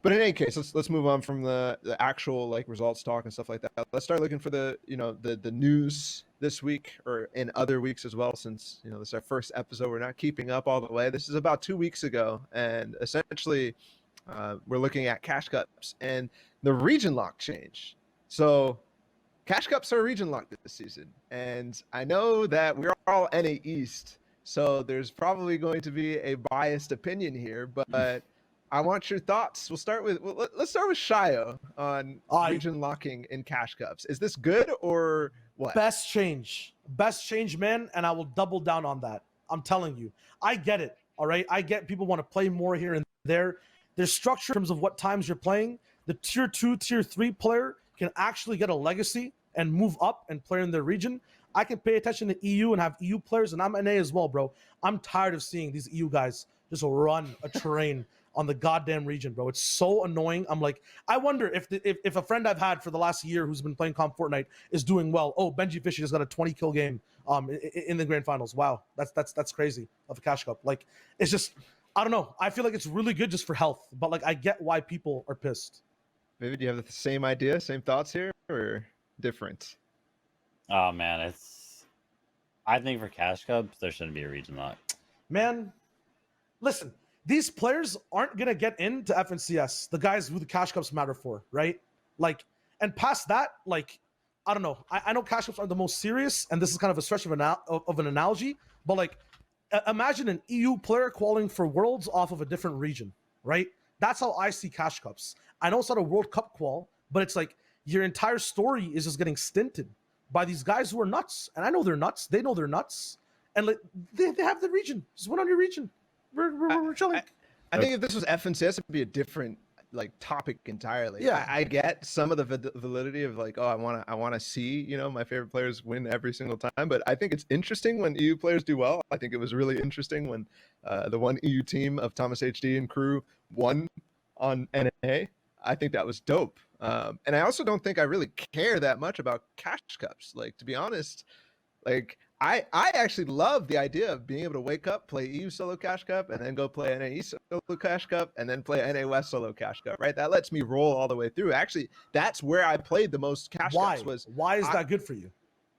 But in any case, let's move on from the actual like results talk and stuff like that. Let's start looking for the the news this week or in other weeks as well, since this is our first episode. We're not keeping up all the way. This is about 2 weeks ago, and essentially we're looking at cash cups and the region lock change. So cash cups are region locked this season, and I know that we're all NA East, so there's probably going to be a biased opinion here, but I want your thoughts. Let's start with Shayo on region locking in cash cups. Is this good or what? Best change, man, and I will double down on that. I'm telling you, I get it. All right, I get people want to play more here and there. There's structure in terms of what times you're playing. The tier 2, tier 3 player can actually get a legacy and move up and play in their region. I can pay attention to EU and have EU players, and I'm NA as well, bro. I'm tired of seeing these EU guys just run a terrain on the goddamn region, bro. It's so annoying. I'm like, I wonder if a friend I've had for the last year who's been playing comp Fortnite is doing well. Oh, Benji Fishy just got a 20 kill game in the grand finals. Wow, that's crazy of a cash cup. Like, it's just, I don't know. I feel like it's really good just for health, but like I get why people are pissed. Maybe do you have the same idea, same thoughts here, or different? Oh man, I think for cash cups there shouldn't be a region lock. Man, listen. These players aren't going to get into FNCS, the guys who the cash cups matter for, right? Like, and past that, like, I don't know. I know cash cups are the most serious, and this is kind of a stretch of an analogy, but like, imagine an EU player qualifying for Worlds off of a different region, right? That's how I see cash cups. I know it's not a World Cup qual, but it's like your entire story is just getting stinted by these guys who are nuts. And I know they're nuts. They know they're nuts. And like, they have the region. Just win on your region. We're chilling. I think if this was FNTASIA, it'd be a different like topic entirely. Yeah, I get some of the validity of like, oh, I want to see my favorite players win every single time. But I think it's interesting when EU players do well. I think it was really interesting when the one EU team of Thomas HD and crew won on NA. I think that was dope. And I also don't think I really care that much about cash cups. Like, to be honest, like. I actually love the idea of being able to wake up, play EU solo cash cup, and then go play NA East solo cash cup, and then play NA West solo cash cup, right? That lets me roll all the way through. Actually, that's where I played the most cash cups. Why is that good for you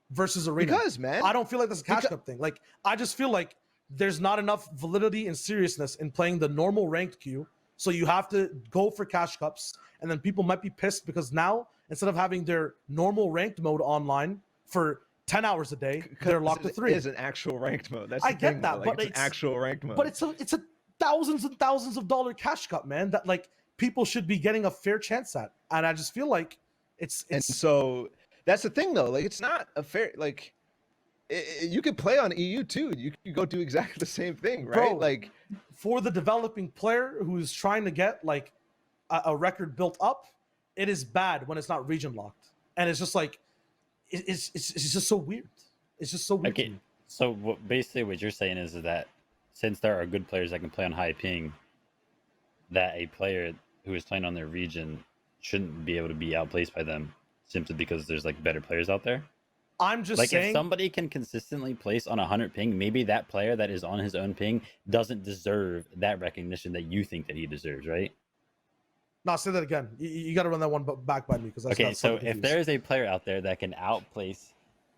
versus arena? Because, man, I don't feel like that's a cash cup thing. Like, I just feel like there's not enough validity and seriousness in playing the normal ranked queue, so you have to go for cash cups, and then people might be pissed because now, instead of having their normal ranked mode online for 10 hours a day, they're locked to 3. It is an actual ranked mode. That's I get that, like, but it's an actual ranked mode. But it's a thousands and thousands of dollar cash cup, man, that like people should be getting a fair chance at. And I just feel like it's and so that's the thing though. Like, it's not a fair, like, you could play on EU too. You could go do exactly the same thing, right? Bro, like, for the developing player who's trying to get like a record built up, it is bad when it's not region locked. And it's just like, it's just so weird. It's just so weird. Okay, so basically what you're saying is that since there are good players that can play on high ping, that a player who is playing on their region shouldn't be able to be outplaced by them simply because there's like better players out there. I'm just like, saying, if somebody can consistently place on 100 ping, maybe that player that is on his own ping doesn't deserve that recognition that you think that he deserves, right? No, say that again. You got to run that one back by me because okay. So if there is a player out there that can outplace,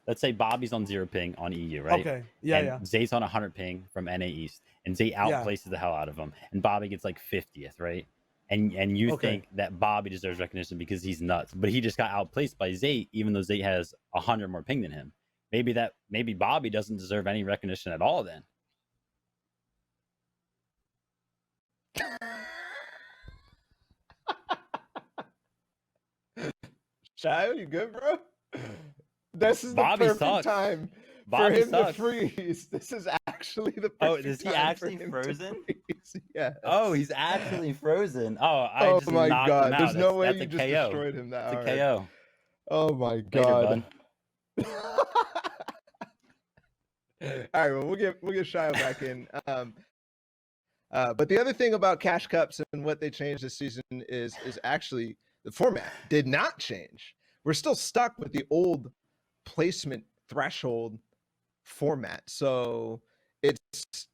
let's say Bobby's on 0 ping on EU, right? Okay. Yeah, and Zay's on 100 ping from NA East, and Zay outplaces the hell out of him, and Bobby gets like 50th, right? And you think that Bobby deserves recognition because he's nuts, but he just got outplaced by Zay, even though Zay has 100 more ping than him. Maybe Bobby doesn't deserve any recognition at all then. Shayo, you good, bro? This is Bobby the perfect sucks. time Bobby for him sucks. to freeze. This is actually the perfect Oh, is he time actually for him frozen? to freeze. Yeah. Oh, he's actually frozen. Oh, Oh just my knocked god! him out. There's no way That's you a just KO. destroyed him that It's hard. a KO. Oh my Later, god! bud. All right, well, we'll get Shayo back in. But the other thing about cash cups and what they changed this season is actually the format did not change. We're still stuck with the old placement threshold format. So it's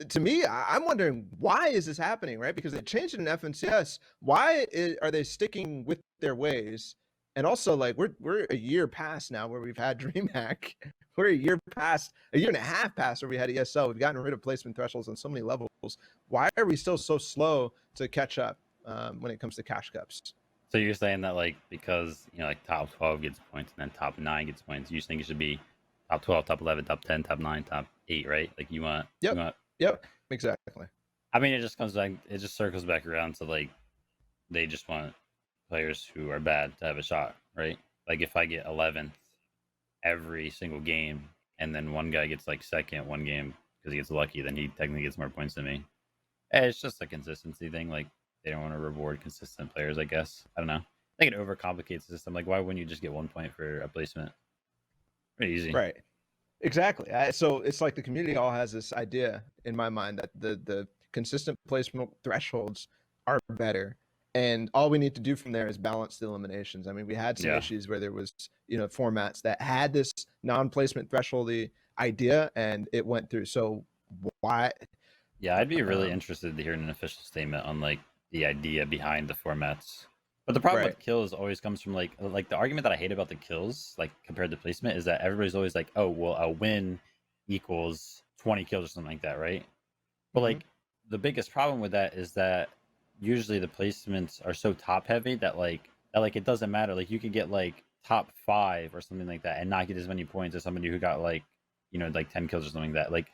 to me, I'm wondering why is this happening, right? Because they changed it in FNCS. Why are they sticking with their ways? And also, like we're a year past now where we've had DreamHack. We're a year and a half past where we had ESL. We've gotten rid of placement thresholds on so many levels. Why are we still so slow to catch up when it comes to cash cups? So you're saying that like because like top 12 gets points and then top 9 gets points, you just think it should be top 12, top 11, top 10, top 9, top 8, right? Like you want. Yep, exactly. I mean, it just comes back. It just circles back around to like they just want players who are bad to have a shot, right? Like if I get 11th every single game, and then one guy gets like second one game because he gets lucky, then he technically gets more points than me. It's just a consistency thing. Like they don't want to reward consistent players, I guess. I don't know. I think it overcomplicates the system. Like why wouldn't you just get 1 point for a placement? Pretty easy, right? Exactly. So it's like the community all has this idea in my mind that the consistent placement thresholds are better, and all we need to do from there is balance the eliminations. I mean, we had some issues where there was formats that had this non-placement thresholdy idea and it went through. So why? Yeah, I'd be really interested to hear an official statement on like the idea behind the formats. But the problem with kills always comes from like the argument that I hate about the kills, like compared to placement, is that everybody's always like, oh, well, a win equals 20 kills or something like that, right? But like the biggest problem with that is that usually the placements are so top heavy that like it doesn't matter. Like you could get like top 5 or something like that and not get as many points as somebody who got like like 10 kills or something like that. Like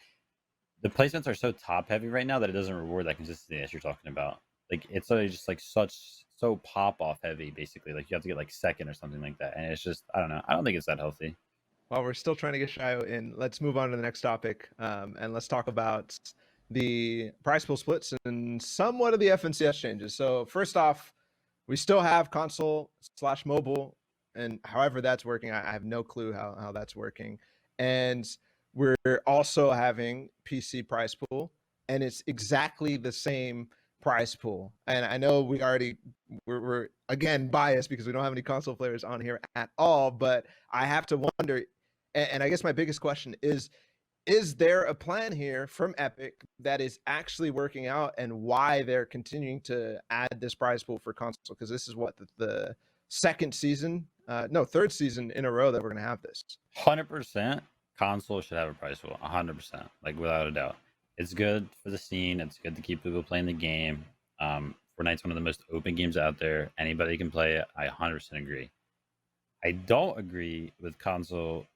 the placements are so top heavy right now that it doesn't reward that consistency as you're talking about. Like it's just like so pop off heavy, basically. Like you have to get like second or something like that, and it's just I don't know. I don't think it's that healthy. Well, we're still trying to get Shio in. Let's move on to the next topic, and let's talk about the prize pool splits and somewhat of the FNCS changes. So first off, we still have console/mobile, and however that's working, I have no clue how that's working. And we're also having PC prize pool, and it's exactly the same prize pool. And I know we're again biased because we don't have any console players on here at all, but I have to wonder, and I guess my biggest question is there a plan here from Epic that is actually working out, and why they're continuing to add this prize pool for console? Because this is what the third season in a row that we're going to have this. 100% console should have a prize pool, 100%, like without a doubt. It's good for the scene. It's good to keep people playing the game. Fortnite's one of the most open games out there. Anybody can play it. I 100% agree. I don't agree with console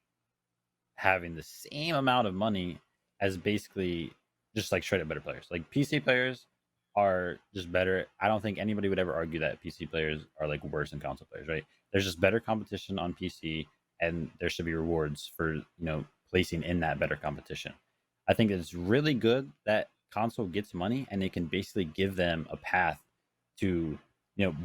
having the same amount of money as basically just like straight up better players. Like PC players are just better. I don't think anybody would ever argue that PC players are like worse than console players, right? There's just better competition on PC, and there should be rewards for placing in that better competition. I think it's really good that console gets money and it can basically give them a path to,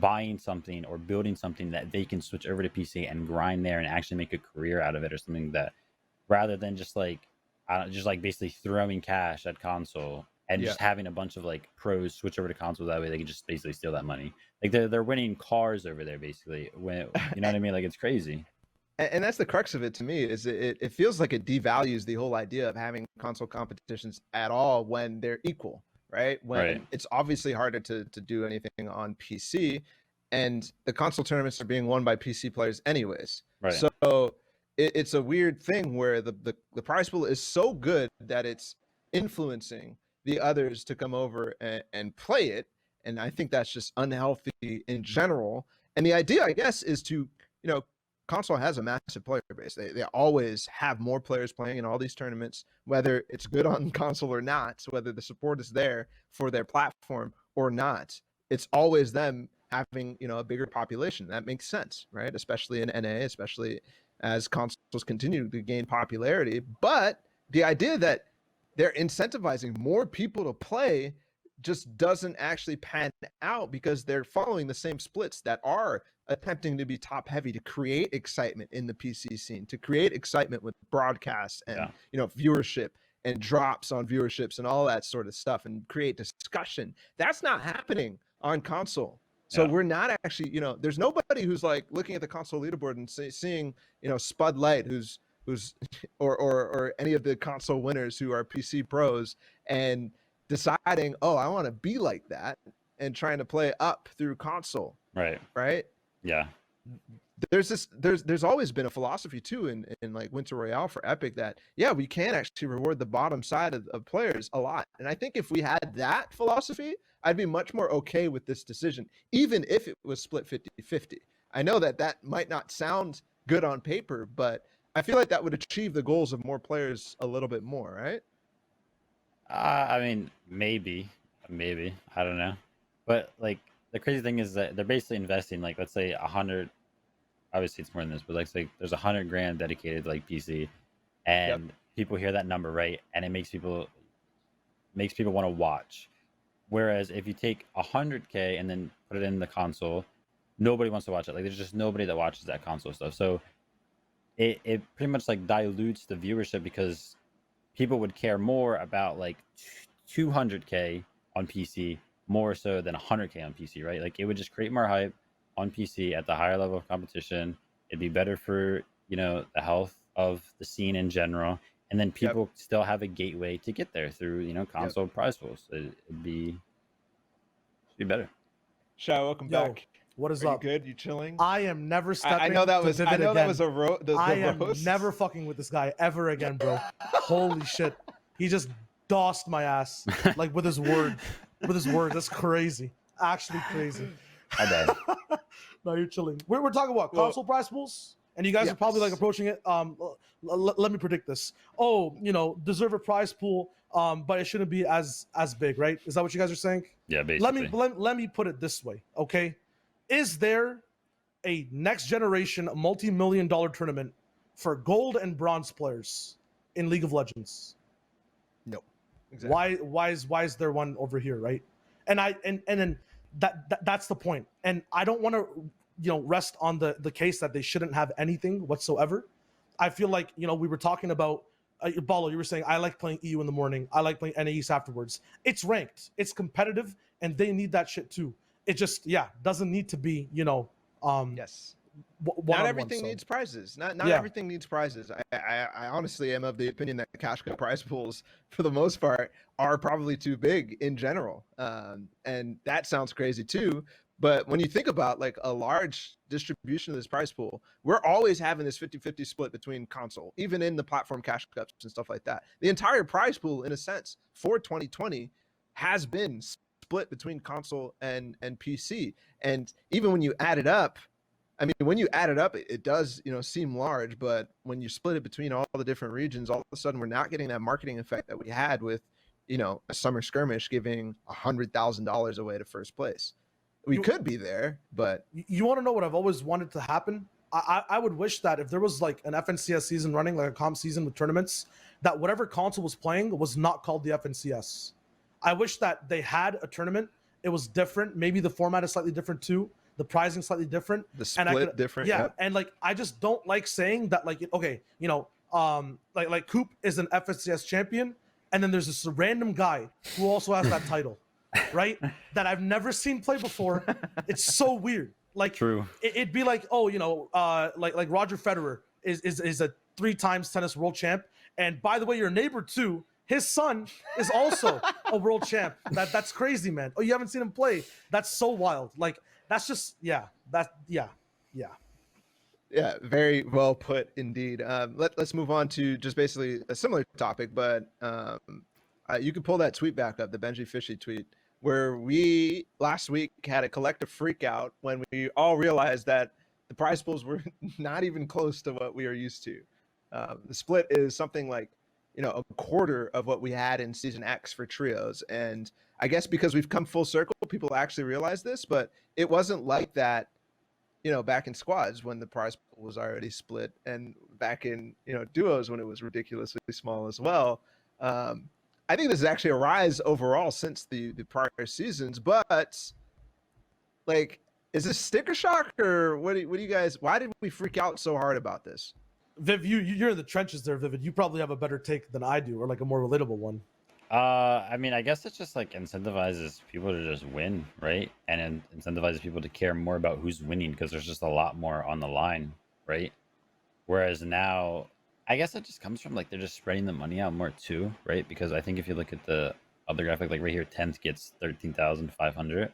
buying something or building something that they can switch over to PC and grind there and actually make a career out of it, or something that, rather than just basically throwing cash at console and just having a bunch of like pros switch over to console. That way they can just basically steal that money. Like they're winning cars over there basically. When you know what I mean? Like it's crazy. And that's the crux of it to me, is it feels like it devalues the whole idea of having console competitions at all when they're equal, right? When it's obviously harder to do anything on PC, and the console tournaments are being won by PC players anyways. Right. So it's a weird thing where the prize pool is so good that it's influencing the others to come over and play it. And I think that's just unhealthy in general. And the idea, I guess, is to, console has a massive player base. They always have more players playing in all these tournaments, whether it's good on console or not, whether the support is there for their platform or not. It's always them having, a bigger population. That makes sense, right? Especially in NA, especially as consoles continue to gain popularity. But the idea that they're incentivizing more people to play just doesn't actually pan out, because they're following the same splits that are attempting to be top heavy to create excitement in the PC scene, to create excitement with broadcasts and viewership and drops on viewerships and all that sort of stuff, and create discussion. That's not happening on console. So we're not actually, there's nobody who's like looking at the console leaderboard and seeing, Spud Light, who's who's or any of the console winners who are PC pros and deciding, oh, I want to be like that, and trying to play up through console, Right. right? Yeah. There's always been a philosophy too in like Winter Royale for Epic that, yeah, we can actually reward the bottom side of players a lot. And I think if we had that philosophy, I'd be much more okay with this decision, even if it was split 50-50. I know that might not sound good on paper, but I feel like that would achieve the goals of more players a little bit more, right? I mean, maybe, I don't know. But like the crazy thing is that they're basically investing, like, let's say 100. Obviously, it's more than this, but like, say there's 100 grand dedicated to like PC, and people hear that number, right? And it makes people want to watch. Whereas if you take 100K and then put it in the console, nobody wants to watch it. Like, there's just nobody that watches that console stuff. So it pretty much like dilutes the viewership, because people would care more about like 200K on PC more so than 100K on PC, right? Like, it would just create more hype on PC at the higher level of competition. It'd be better for, the health of the scene in general, and then people still have a gateway to get there through, console prize pools. It'd be better. Shao, welcome back. What is Are up? You good? You chilling? I am never stepping. I know that was. I know again. that was a roast. I am never fucking with this guy ever again, bro. Holy shit, he just dossed my ass like with his word. That's crazy. Actually crazy. My bad. No, you're chilling. We're talking about console prize pools, and you guys are probably like approaching it. Let me predict this. Oh, deserve a prize pool, but it shouldn't be as big, right? Is that what you guys are saying? Yeah, basically. Let me put it this way, okay? Is there a next generation multi-million-dollar tournament for gold and bronze players in League of Legends? No. Exactly. Why is there one over here, right? And then that's the point. And I don't want to rest on the case that they shouldn't have anything whatsoever. I feel like we were talking about Ballatw, you were saying I like playing EU in the morning, I like playing NA East afterwards. It's ranked, it's competitive, and they need that shit too. It just doesn't need to be yes. Not everything needs prizes. Not everything needs prizes. I honestly am of the opinion that cash cup prize pools, for the most part, are probably too big in general. And that sounds crazy too. But when you think about like a large distribution of this prize pool, we're always having this 50-50 split between console, even in the platform cash cups and stuff like that. The entire prize pool, in a sense, for 2020 has been split between console and PC. And even when you add it up, I mean, when you add it up, it does, seem large, but when you split it between all the different regions, all of a sudden we're not getting that marketing effect that we had with, a summer skirmish giving $100,000 away to first place. We could be there, but you want to know what I've always wanted to happen? I would wish that if there was like an FNCS season running, like a comp season with tournaments, that whatever console was playing was not called the FNCS. I wish that they had a tournament. It was different. Maybe the format is slightly different too. The pricing slightly different. The split different. Yeah, and like I just don't like saying that. Like like Coop is an FNCS champion, and then there's this random guy who also has that title, right? That I've never seen play before. It's so weird. Like, true. It'd be like, like Roger Federer is a 3 times tennis world champ, and by the way, your neighbor too. His son is also a world champ. That's crazy, man. Oh, you haven't seen him play? That's so wild. Like, that's just yeah. Very well put indeed. Let's move on to just basically a similar topic, but you can pull that tweet back up, the Benji Fishy tweet, where we last week had a collective freak out when we all realized that the prize pools were not even close to what we are used to. The split is something like a quarter of what we had in season X for trios. And I guess because we've come full circle, people actually realize this, but it wasn't like that, back in squads when the prize pool was already split, and back in, duos when it was ridiculously small as well. I think this is actually a rise overall since the prior seasons, but like, is this sticker shock, or what do you guys, why did we freak out so hard about this? Viv, you're in the trenches there, Vivid. You probably have a better take than I do, or like a more relatable one. I mean, I guess it just like incentivizes people to just win, right? And it incentivizes people to care more about who's winning, because there's just a lot more on the line, right? Whereas now, I guess it just comes from like they're just spreading the money out more too, right? Because I think if you look at the other graphic, like right here, 10th gets 13,500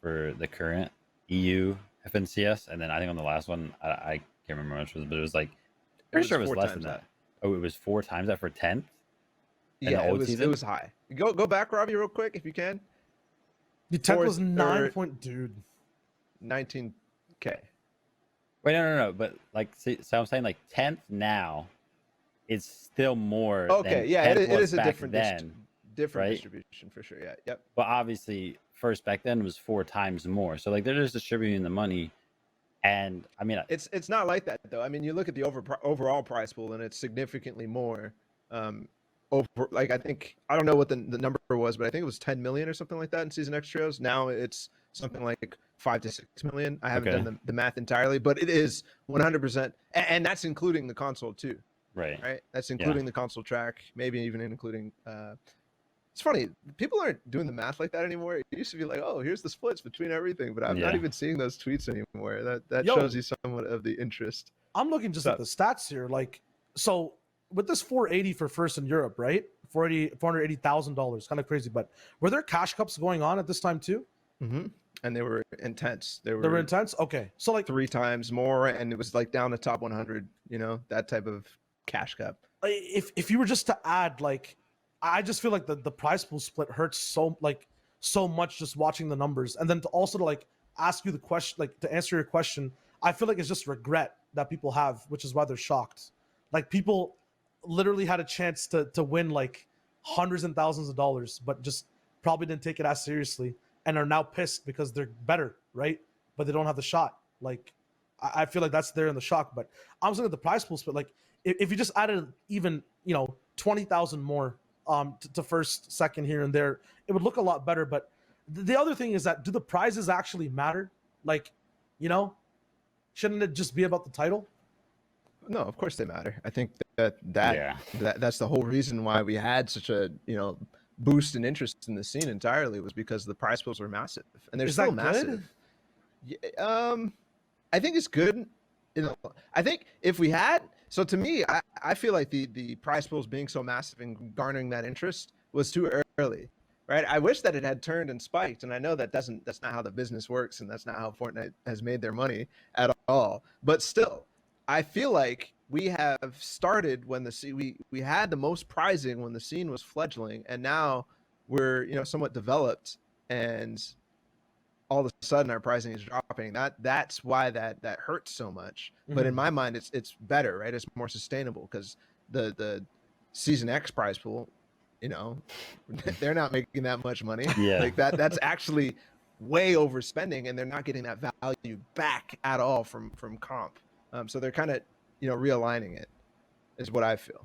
for the current EU FNCS, and then I think on the last one, I can't remember how much it was, but it was like pretty sure it was four less times than that. Oh, it was 4 times that for 10th in the Yeah, old it season. was high. Go back, Robbie, real quick if you can. The 10th was Fourth 9 or- point, dude. 19K. Wait, no. But like, see, so I'm saying like 10th now is still more. Okay, than yeah, 10th it is was a back different then. different right? distribution for sure. Yeah, yep. But obviously, first back then was 4 times more. So like they're just distributing the money, and I mean, It's not like that though. I mean, you look at the overall prize pool, and it's significantly more. Over like I don't know what the number was, but I think it was 10 million or something like that in season X trios. Now it's something like 5 to 6 million. I haven't Okay. done the math entirely, but it is 100%, and that's including the console too. right. Right? That's including the console track, maybe even including. It's funny, people aren't doing the math like that anymore. It used to be like, oh, here's the splits between everything, but I'm not Yeah. even seeing those tweets anymore. That Yo. shows you somewhat of the interest. I'm looking just at the stats here. Like, so with this 480 for first in Europe, right? $480,000, kind of crazy. But were there cash cups going on at this time too? Mm-hmm. And they were intense. They were intense. Okay, so like 3 times more, and it was like down the top 100. You know, that type of cash cup. if you were just to add, like, I just feel like the prize pool split hurts so much just watching the numbers, and then to like ask you the question, like to answer your question, I feel like it's just regret that people have, which is why they're shocked. Like, people literally had a chance to win like hundreds and thousands of dollars, but just probably didn't take it as seriously, and are now pissed because they're better, right? But they don't have the shot. Like, I feel like that's there in the shock. But I'm looking at the prize pool split. Like, if you just added even 20,000 more to first, second here and there, it would look a lot better. But the other thing is that, do the prizes actually matter? Like, shouldn't it just be about the title? No, of course they matter. I think that's the whole reason why we had such a boost in interest in the scene entirely, was because the prize pools were massive, and they're still massive. Yeah, I think it's good. I think if we had, so to me, I feel like the prize pools being so massive and garnering that interest was too early, right? I wish that it had turned and spiked, and I know that's not how the business works, and that's not how Fortnite has made their money at all. But still, I feel like we have started when we had the most prizing when the scene was fledgling, and now we're somewhat developed, and all of a sudden our pricing is dropping. That's why that hurts so much. But in my mind, it's better, right? It's more sustainable, because the season X prize pool, they're not making that much money. Yeah. Like that's actually way overspending, and they're not getting that value back at all from comp. So they're kind of realigning it, is what I feel.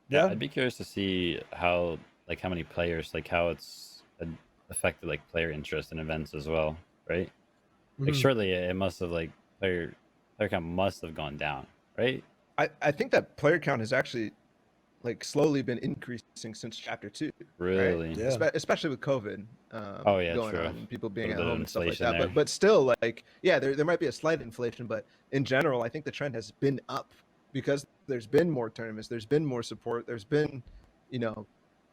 Yeah, I'd be curious to see how many players, like how it's affected like player interest in events as well, right? Like surely it must have player count must have gone down, right? I think that player count has actually slowly been increasing since chapter 2. Really? Right? Yeah. Especially with COVID going true. on, and people being A at little home and stuff like that. inflation But still, there might be a slight inflation, but in general, I think the trend has been up, because there's been more tournaments, there's been more support, there's been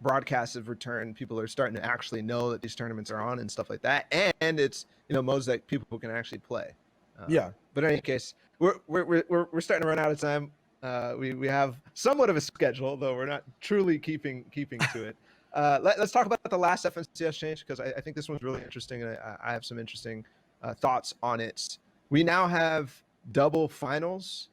broadcasts of return. People are starting to actually know that these tournaments are on and stuff like that, and it's modes that people can actually play. But in any case, we're starting to run out of time. We have somewhat of a schedule, though we're not truly keeping to it. Let's talk about the last FNCS change, because I think this one's really interesting, and I have some interesting thoughts on it. We now have double finals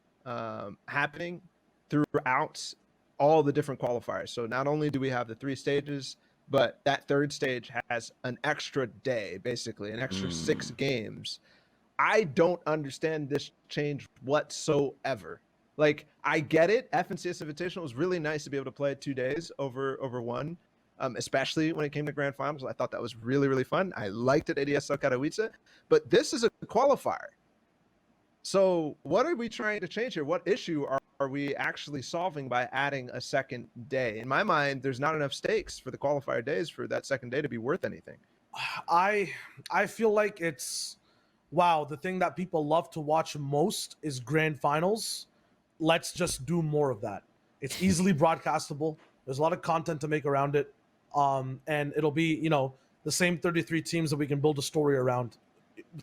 happening throughout all the different qualifiers. So not only do we have the 3 stages, but that third stage has an extra day, basically an extra 6 games. I don't understand this change whatsoever. Like, I get it. FNCS Invitational was really nice to be able to play 2 days over one, especially when it came to grand finals. I thought that was really, really fun. I liked it at ESL Katowice, but this is a qualifier. So what are we trying to change here? What issue are we actually solving by adding a second day? In my mind, there's not enough stakes for the qualifier days for that second day to be worth anything. I feel like it's, wow, the thing that people love to watch most is grand finals. let's just do more of that. It's easily broadcastable. There's a lot of content to make around it. And it'll be, the same 33 teams that we can build a story around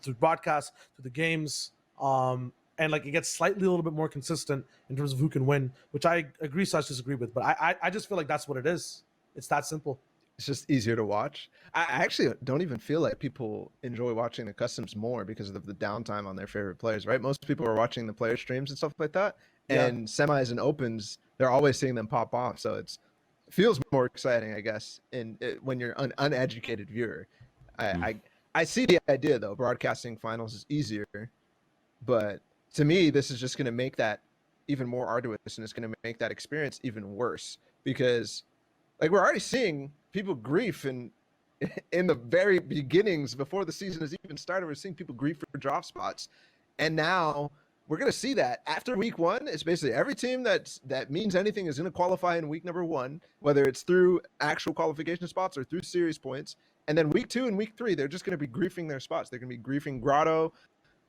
through broadcast, through the games. And like it gets slightly a little bit more consistent in terms of who can win, which I agree / disagree with. But I just feel like that's what it is. It's that simple. It's just easier to watch. I actually don't even feel like people enjoy watching the customs more because of the downtime on their favorite players, right? Most people are watching the player streams and stuff like that. Yeah. And semis and opens, they're always seeing them pop off. So it feels more exciting, I guess, when you're an uneducated viewer. I see the idea, though. Broadcasting finals is easier. But to me, this is just going to make that even more arduous, and it's going to make that experience even worse because like we're already seeing people grief in the very beginnings before the season has even started. We're seeing people grief for drop spots, and now we're going to see that after week 1. It's basically every team that means anything is going to qualify in week number 1, whether it's through actual qualification spots or through series points. And then week 2 and week 3, they're just going to be griefing their spots. They're going to be griefing Grotto,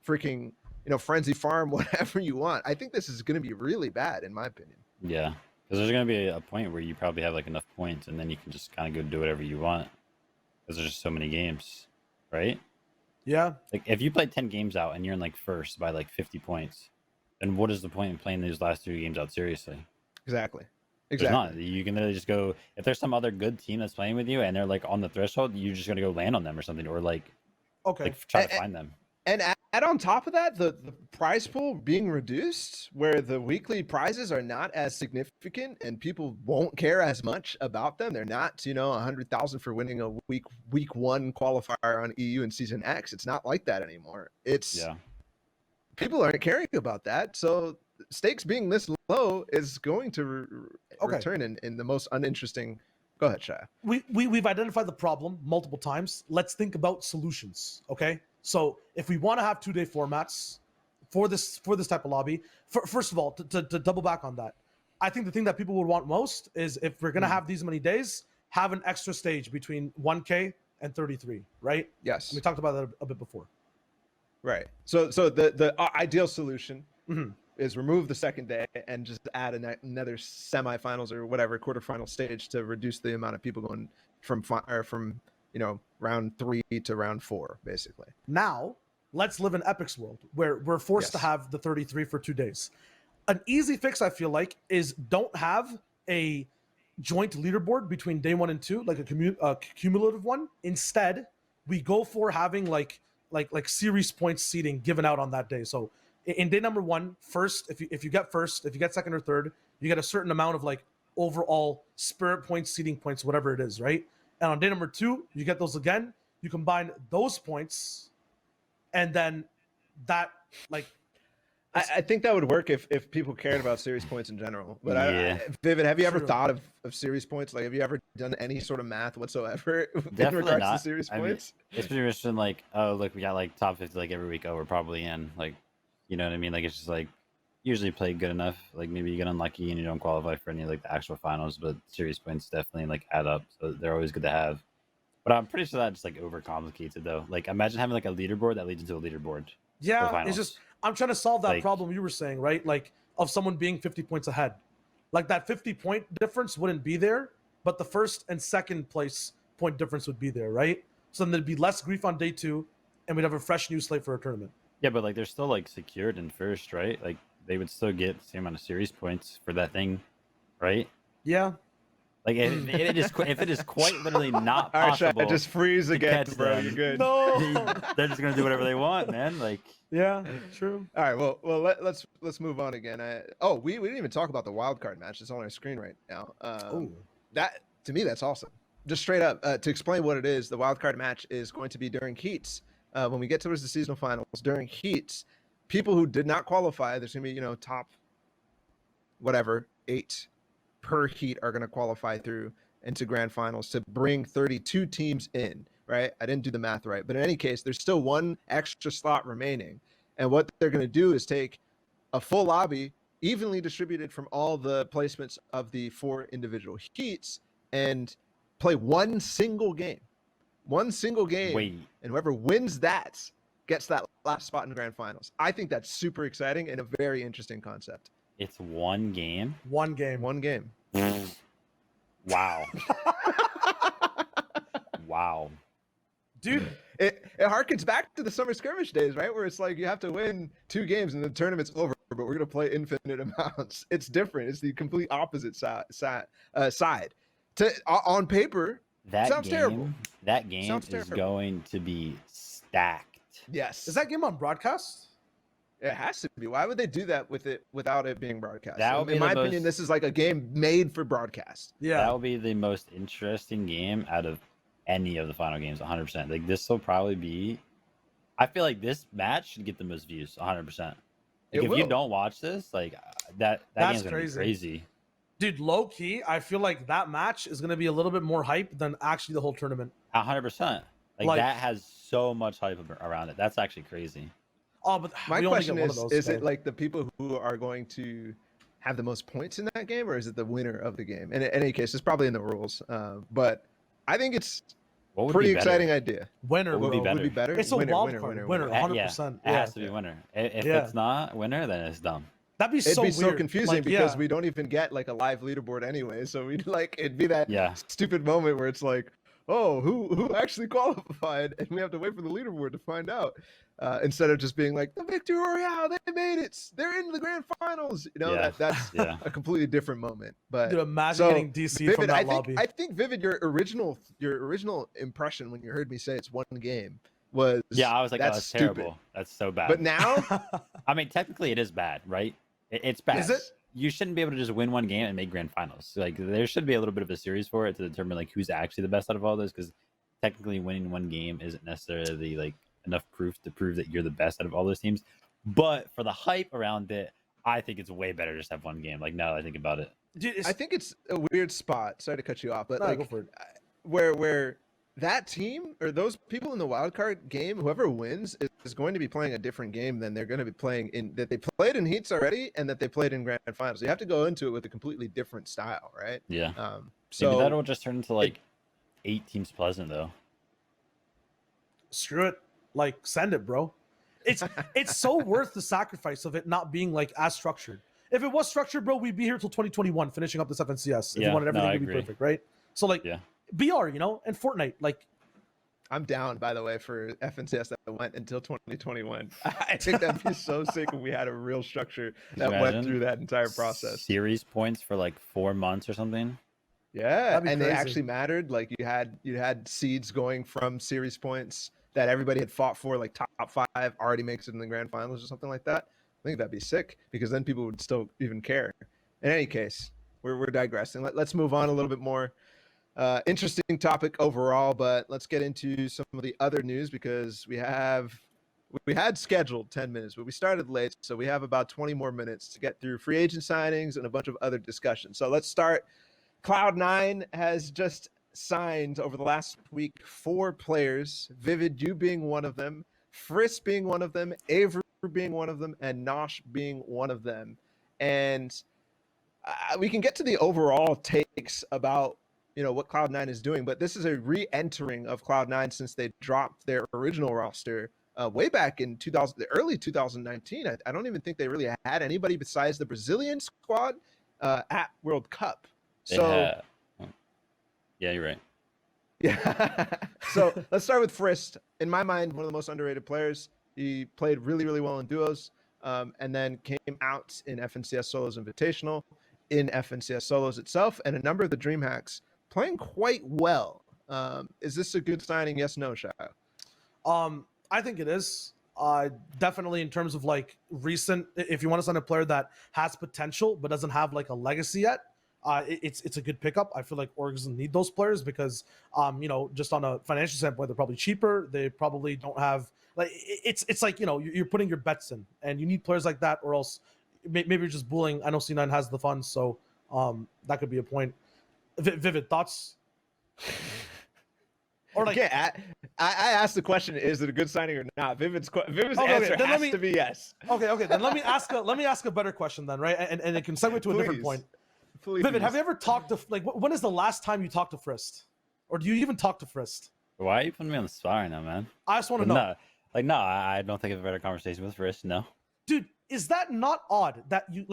freaking Frenzy Farm, whatever you want. I think this is going to be really bad, in my opinion. Yeah. Because there's going to be a point where you probably have like enough points and then you can just kind of go do whatever you want. Because there's just so many games, right? Yeah. Like if you play 10 games out and you're in like first by like 50 points, then what is the point in playing these last 3 games out seriously? Exactly. There's not. You can literally just go, if there's some other good team that's playing with you and they're like on the threshold, you're just going to go land on them or something, or like try to find them. And add on top of that, the prize pool being reduced, where the weekly prizes are not as significant and people won't care as much about them. They're not, 100,000 for winning a week 1 qualifier on EU in Season X. It's not like that anymore. People aren't caring about that. So stakes being this low is going to return in the most uninteresting. Go ahead, Shia. We've identified the problem multiple times. Let's think about solutions. Okay. So if we want to have 2-day formats for this type of lobby, first of all, to double back on that, I think the thing that people would want most is if we're going to have these many days, have an extra stage between 1K and 33, right? Yes. And we talked about that a bit before. Right. So the ideal solution is remove the second day and just add another semifinals or whatever quarterfinal stage to reduce the amount of people going from round 3 to round 4, basically. Now, let's live in Epic's world where we're forced to have the 33 for 2 days. An easy fix, I feel like, is don't have a joint leaderboard between day 1 and 2, like a cumulative one. Instead, we go for having like series points seeding given out on that day. So in day number 1, first, if you get first, if you get second or third, you get a certain amount of like overall spirit points, seeding points, whatever it is, right? And on day number 2, you get those again. You combine those points, and then that I think that would work if people cared about series points in general. But Vivid, have you ever thought of series points? Like, have you ever done any sort of math whatsoever in regards to series points? It's pretty much been like, oh, look, we got like top 50 like every week. Oh, we're probably in. Like, you know what I mean? Like, it's just like usually play good enough. Like maybe you get unlucky and you don't qualify for any like the actual finals, but series points definitely like add up. So they're always good to have. But I'm pretty sure that just like overcomplicates it though. Like imagine having like a leaderboard that leads into a leaderboard. Yeah, it's just I'm trying to solve that problem you were saying, right? Like of someone being 50 points ahead. Like that 50-point difference wouldn't be there, but the first and second place point difference would be there, right? So then there'd be less grief on day 2, and we'd have a fresh new slate for a tournament. Yeah, but like they're still like secured in first, right? Like they would still get the same amount of series points for that thing, right? Yeah. Like if it is quite literally not possible. I just freeze again, bro. You're good. No, they're just gonna do whatever they want, man. Like yeah, true. All right, well, let's move on again. We didn't even talk about the wild card match. It's on our screen right now. That to me, that's awesome. Just straight up to explain what it is. The wild card match is going to be during heats. When we get towards the seasonal finals, during heats, people who did not qualify, there's gonna be top 8 per heat are going to qualify through into grand finals to bring 32 teams in, right? I didn't do the math right, but in any case, there's still one extra slot remaining. And what they're going to do is take a full lobby evenly distributed from all the placements of the 4 individual heats and play one single game. And whoever wins that gets that last spot in grand finals. I think that's super exciting and a very interesting concept. It's one game. One game. One game. Wow. Wow. Dude, It harkens back to the summer skirmish days, right? Where it's like you have to win 2 games and the tournament's over, but we're gonna play infinite amounts. It's different. It's the complete opposite side. On paper, That sounds game, terrible. That game Sounds is terrible. going to be stacked. yes. is that game on broadcast? It has to be. Why would they do that without it being broadcast? That would be In my the opinion, most- this is like a game made for broadcast. Yeah. That will be the most interesting game out of any of the final games, 100%. Like this will probably be. I feel like this match should get the most views, 100%. Like, It if will. you don't watch this, like that That's game's gonna be crazy. crazy. Dude, low key, I feel like that match is gonna be a little bit more hype than actually the whole tournament. 100%. Like Like- that has so much hype around it. That's actually crazy. Oh, but My we only question get one is: of those, is so- it like the people who are going to have the most points in that game, or is it the winner of the game? And in any case, it's probably in the rules. But I think it's What would pretty be better? exciting idea. winner, What would be bro? better? better? It's a Winner, wild winner, card. winner, Winner, winner. 100%. It Yeah. has to be winner. If Yeah. it's not winner, then it's dumb. That'd be It'd so be weird. so confusing Like, because yeah. we don't even get like a live leaderboard anyway. So we'd like it'd be that Yeah. stupid moment where it's like, oh, who actually qualified, and we have to wait for the leaderboard to find out. Instead of just being like the Victory Royale, they made it, they're in the grand finals. You know, Yeah. that's Yeah. a completely different moment. But Dude, imagine so, getting DC from Vivid, that I think lobby. I think Vivid, your original impression when you heard me say it's one game was Yeah, I was like, oh, that's that's stupid. terrible. That's so bad. But now I mean, technically, it is bad, right? It's bad. Is it? You shouldn't be able to just win one game and make grand finals. Like, there should be a little bit of a series for it to determine like who's actually the best out of all those. Because technically, winning one game isn't necessarily like enough proof to prove that you're the best out of all those teams. But for the hype around it, I think it's way better just to have one game. Like now that I think about it, Dude, it's, I think it's a weird spot. Sorry to cut you off, but No, like go for it. where that team or those people in the wild card game, whoever wins is going to be playing a different game than they're going to be playing in that they played in heats already and that they played in grand finals. You have to go into it with a completely different style, right? yeah. So Maybe that'll just turn into like 8 teams pleasant though. screw it. Like, send it, bro. It's so worth the sacrifice of it not being like as structured. If it was structured, bro, we'd be here till 2021 finishing up this FNCS. If Yeah, you wanted no, everything I to be agree. perfect, right? So like Yeah. BR, you know, and Fortnite, like I'm down, by the way, for FNTS that went until 2021. I think that'd be so sick if we had a real structure that went Imagine through that entire process. Series points for like 4 months or something. Yeah, That'd be and they crazy. actually mattered. Like you had seeds going from series points that everybody had fought for, like top 5 already makes it in the grand finals or something like that. I think that'd be sick because then people would still even care. In any case, we're digressing. Let's move on a little bit more. Interesting topic overall, but let's get into some of the other news because we had scheduled 10 minutes, but we started late, so we have about 20 more minutes to get through free agent signings and a bunch of other discussions. So let's start. Cloud9 has just signed over the last week 4 players, Vivid, you being one of them, Frisk being one of them, Avery being one of them, and Nosh being one of them. And we can get to the overall takes about what Cloud9 is doing, but this is a re-entering of Cloud9 since they dropped their original roster way back in early 2019. I don't even think they really had anybody besides the Brazilian squad at World Cup. They So had- yeah, you're right. yeah. So let's start with Frisk. In my mind, one of the most underrated players. He played really, really well in duos, and then came out in FNCS Solos Invitational, in FNCS Solos itself, and a number of the DreamHacks playing quite well. Is this a good signing? Yes, no, Shao? I think it is. Definitely in terms of like recent, if you want to sign a player that has potential but doesn't have like a legacy yet, it's a good pickup. I feel like orgs need those players because just on a financial standpoint, they're probably cheaper. They probably don't have like it's like you're putting your bets in, and you need players like that, or else maybe you're just bullying. I know C9 has the funds, so that could be a point. Vivid thoughts? Or like, I asked the question: is it a good signing or not? Vivid's answer then has to be yes. okay, then let me ask a better question then, right? And it can segue to a different Please. point. Please. Vivid, have you ever talked to when is the last time you talked to Frisk, or do you even talk to Frisk? Why are you putting me on the spot right now, man? I just want to know. No, I don't think I've ever had a conversation with Frisk. No. dude, is that not odd that you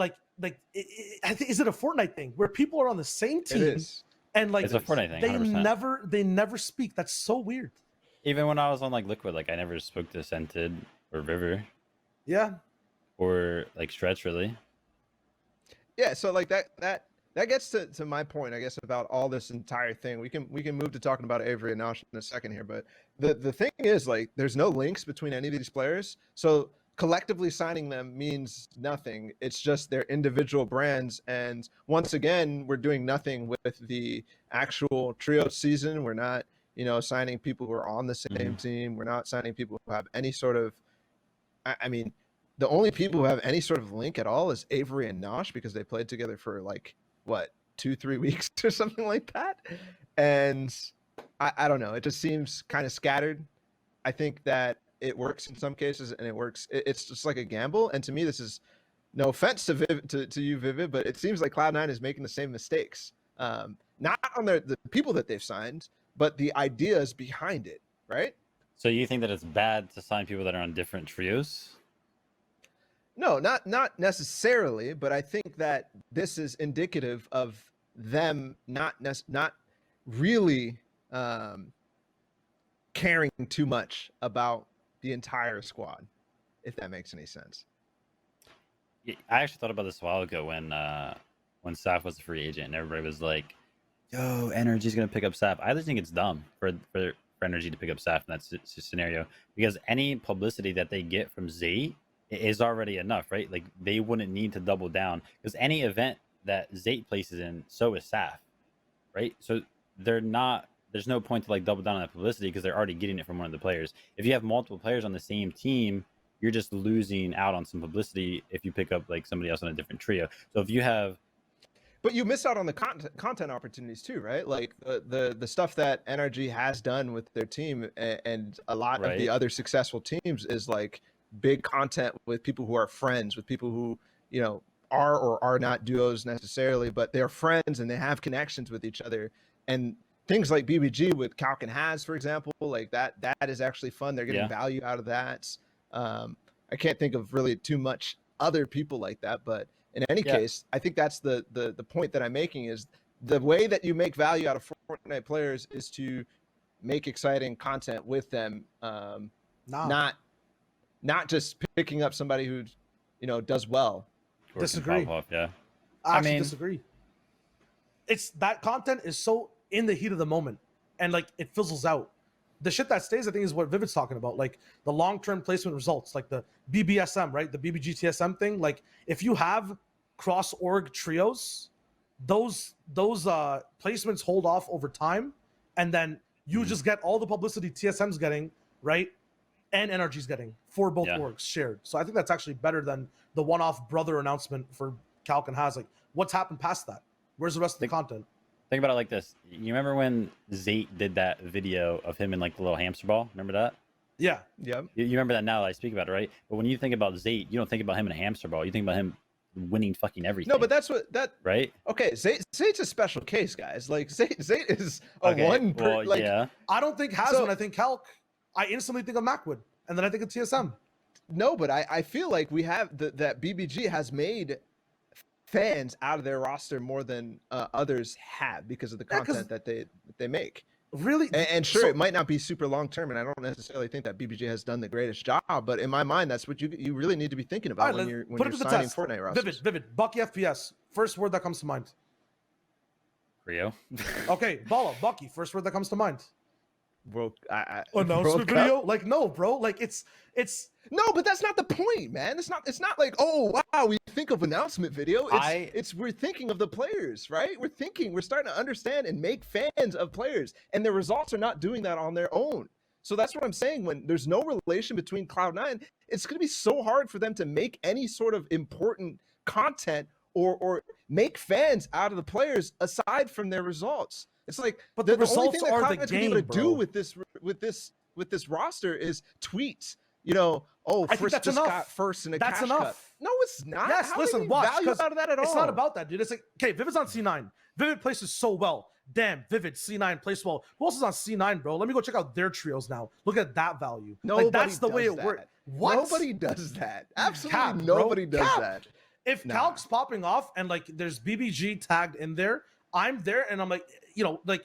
is it a Fortnite thing where people are on the same It team is. and like It's a Fortnite thing. they 100%. never speak? That's so weird. Even when I was on like Liquid, like I never spoke to Scented or River Yeah. or like Stretch really. Yeah, so like that gets to my point, I guess, about all this entire thing. We can move to talking about Avery and Nosh in a second here, but the thing is, like, there's no links between any of these players, so collectively signing them means nothing. It's just their individual brands, and once again, we're doing nothing with the actual trio season. We're not, signing people who are on the same team. We're not signing people who have any sort of, I mean, the only people who have any sort of link at all is Avery and Nosh, because they played together for like what 2-3 weeks or something like that. And I don't know, it just seems kind of scattered. I think that it works in some cases, and it's just like a gamble. And to me, this is no offense to you, Vivid, but it seems like Cloud9 is making the same mistakes, not on the people that they've signed, but the ideas behind it, right? So you think that it's bad to sign people that are on different trios? No, not necessarily, but I think that this is indicative of them not really caring too much about the entire squad, if that makes any sense. I actually thought about this a while ago when Saf was a free agent and everybody was like, "Yo, Energy's gonna pick up Saf." I just think it's dumb for Energy to pick up Saf in that scenario, because any publicity that they get from Zate is already enough, right? Like they wouldn't need to double down, because any event that Zate places in, so is Saf, right? So there's no point to like double down on that publicity because they're already getting it from one of the players. If you have multiple players on the same team, you're just losing out on some publicity if you pick up like somebody else on a different trio. So if you have, but you miss out on the content opportunities too, right? Like the stuff that NRG has done with their team and a lot of the other successful teams is like big content with people who are friends, with people who, are or are not duos necessarily, but they're friends and they have connections with each other. And things like BBG with Calc and Has, for example, like that is actually fun. They're getting value out of that. I can't think of really too much other people like that, but in any case, I think that's the point that I'm making, is the way that you make value out of Fortnite players is to make exciting content with them, not just picking up somebody who, does well. Disagree. I actually disagree. It's that content is so in the heat of the moment, and like it fizzles out. The shit that stays, I think, is what Vivid's talking about, like the long-term placement results, like the BBSM, right? The BBGTSM thing. Like if you have cross-org trios, those placements hold off over time, and then you just get all the publicity TSM's getting, right? And NRG's getting for both orgs shared. So I think that's actually better than the one-off brother announcement for Calc and Has. Like, what's happened past that? Where's the rest of the content? Think about it like this. You remember when Zate did that video of him in like the little hamster ball? Remember that? Yeah. You remember that now that I speak about it, right? But when you think about Zate, you don't think about him in a hamster ball. You think about him winning fucking everything. No, but that's right. Okay, Zate's a special case, guys. Like Zate is a I don't think Has when I think Calc. I instantly think of Macwood, and then I think of TSM. No, but I feel like we have that BBG has made fans out of their roster more than others have, because of the content that they make. Really? And sure, it might not be super long term, and I don't necessarily think that BBG has done the greatest job, but in my mind, that's what you really need to be thinking about when you're signing Fortnite rosters. Vivid, Bucky FPS. First word that comes to mind. Rio. Okay, Ballatw, Bucky. First word that comes to mind. Announcement video? Like, no, bro. Like it's no, but that's not the point, man. It's not like, oh wow, we think of announcement video. We're thinking of the players, right? We're starting to understand and make fans of players, and the results are not doing that on their own. So that's what I'm saying. When there's no relation between Cloud9, it's going to be so hard for them to make any sort of important content or make fans out of the players aside from their results. It's like, but the results only thing that are Cloud9's the game, able to bro. do with this roster is tweets oh, I think Frisk that's just enough. got first in a That's cash cup. enough. No, it's not. Yes, How listen, do you watch, value 'cause out of that at all? It's not about that, dude. It's like, okay, Vivid's on C9. Vivid places so well. Damn, Vivid C9 plays well. Who else is on C9, bro? Let me go check out their trios now. Look at that value. Nobody like that's the way does it works. that. What? Nobody does that. Absolutely Cap, bro. nobody does Cap. that. If Nah. Calc's popping off and like there's BBG tagged in there, I'm there and I'm like, like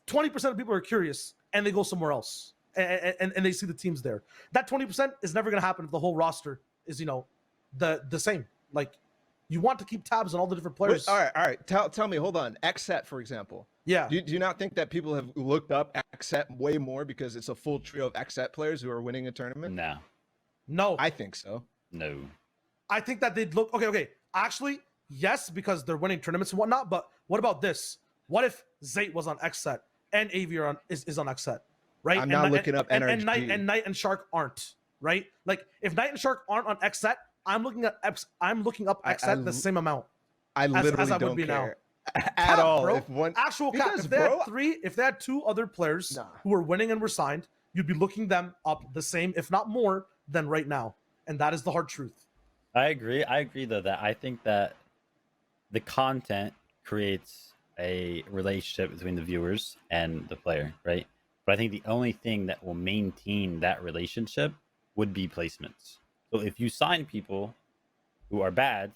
20% of people are curious and they go somewhere else and they see the teams there. That 20% is never gonna happen if the whole roster is the same. Like you want to keep tabs on all the different players. All right. Tell me. Hold on. XSET, for example. Yeah. Do you not think that people have looked up XSET way more because it's a full trio of XSET players who are winning a tournament? No. I think so. No. I think that they'd look okay. Actually, yes, because they're winning tournaments and whatnot. But what about this? What if Zayt was on XSET and Avier is on XSET, right? I'm not looking up NRG. And Knight and Shark aren't, right? Like if Knight and Shark aren't on XSET, I'm looking up XSET the same amount. I literally as I don't would be care now. at Cap, all. bro. If one Actual cap. because, If they had two other players Nah. who were winning and were signed, you'd be looking them up the same, if not more, than right now. And that is the hard truth. I agree though that I think that the content creates a relationship between the viewers and the player, right? But I think the only thing that will maintain that relationship would be placements. So if you sign people who are bad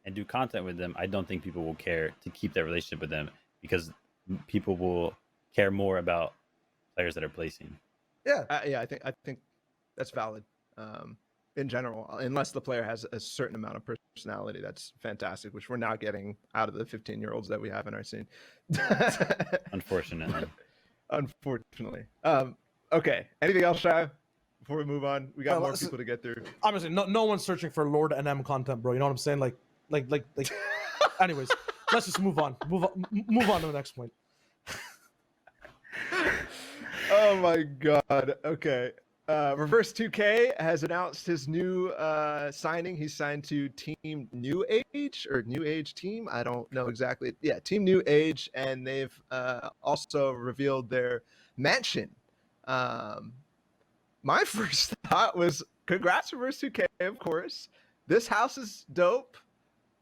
and do content with them, I don't think people will care to keep that relationship with them because people will care more about players that are placing. Yeah, I think that's valid. In general, unless the player has a certain amount of personality, that's fantastic, which we're not getting out of the 15-year-olds that we have in our scene. Unfortunately. Okay. Anything else, Shai? Before we move on, we got more people to get through. Honestly, no one's searching for Lord NM content, bro. You know what I'm saying? Like. Anyways, let's just move on. Move on to the next point. Oh my god. Okay. Reverse 2K has announced his new signing. He's signed to Team New Age or New Age Team. I don't know exactly. Yeah, Team New Age, and they've also revealed their mansion. My first thought was, congrats, Reverse 2K, of course. This house is dope,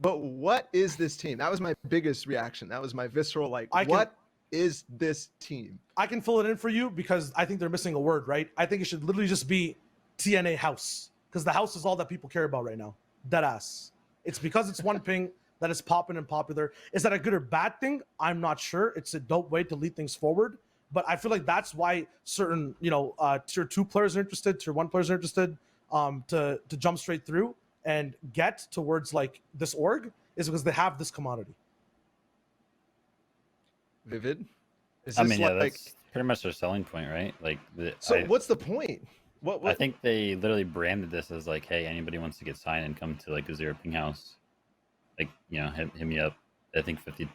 but what is this team? That was my biggest reaction. That was my visceral, what is this team? I can fill it in for you because I think they're missing a word, right? I think it should literally just be TNA House because the house is all that people care about right now. Deadass. It's because it's one ping that is popping and popular. Is that a good or bad thing? I'm not sure. It's a dope way to lead things forward, but I feel like that's why certain, tier 2 players are interested, tier 1 players are interested to jump straight through and get towards like this org is because they have this commodity. Vivid? I mean, yeah, that's pretty much their selling point, right? Like, what's the point? What? I think they literally branded this as like, hey, anybody wants to get signed and come to like a Zero Ping house, like, hit me up. I think 50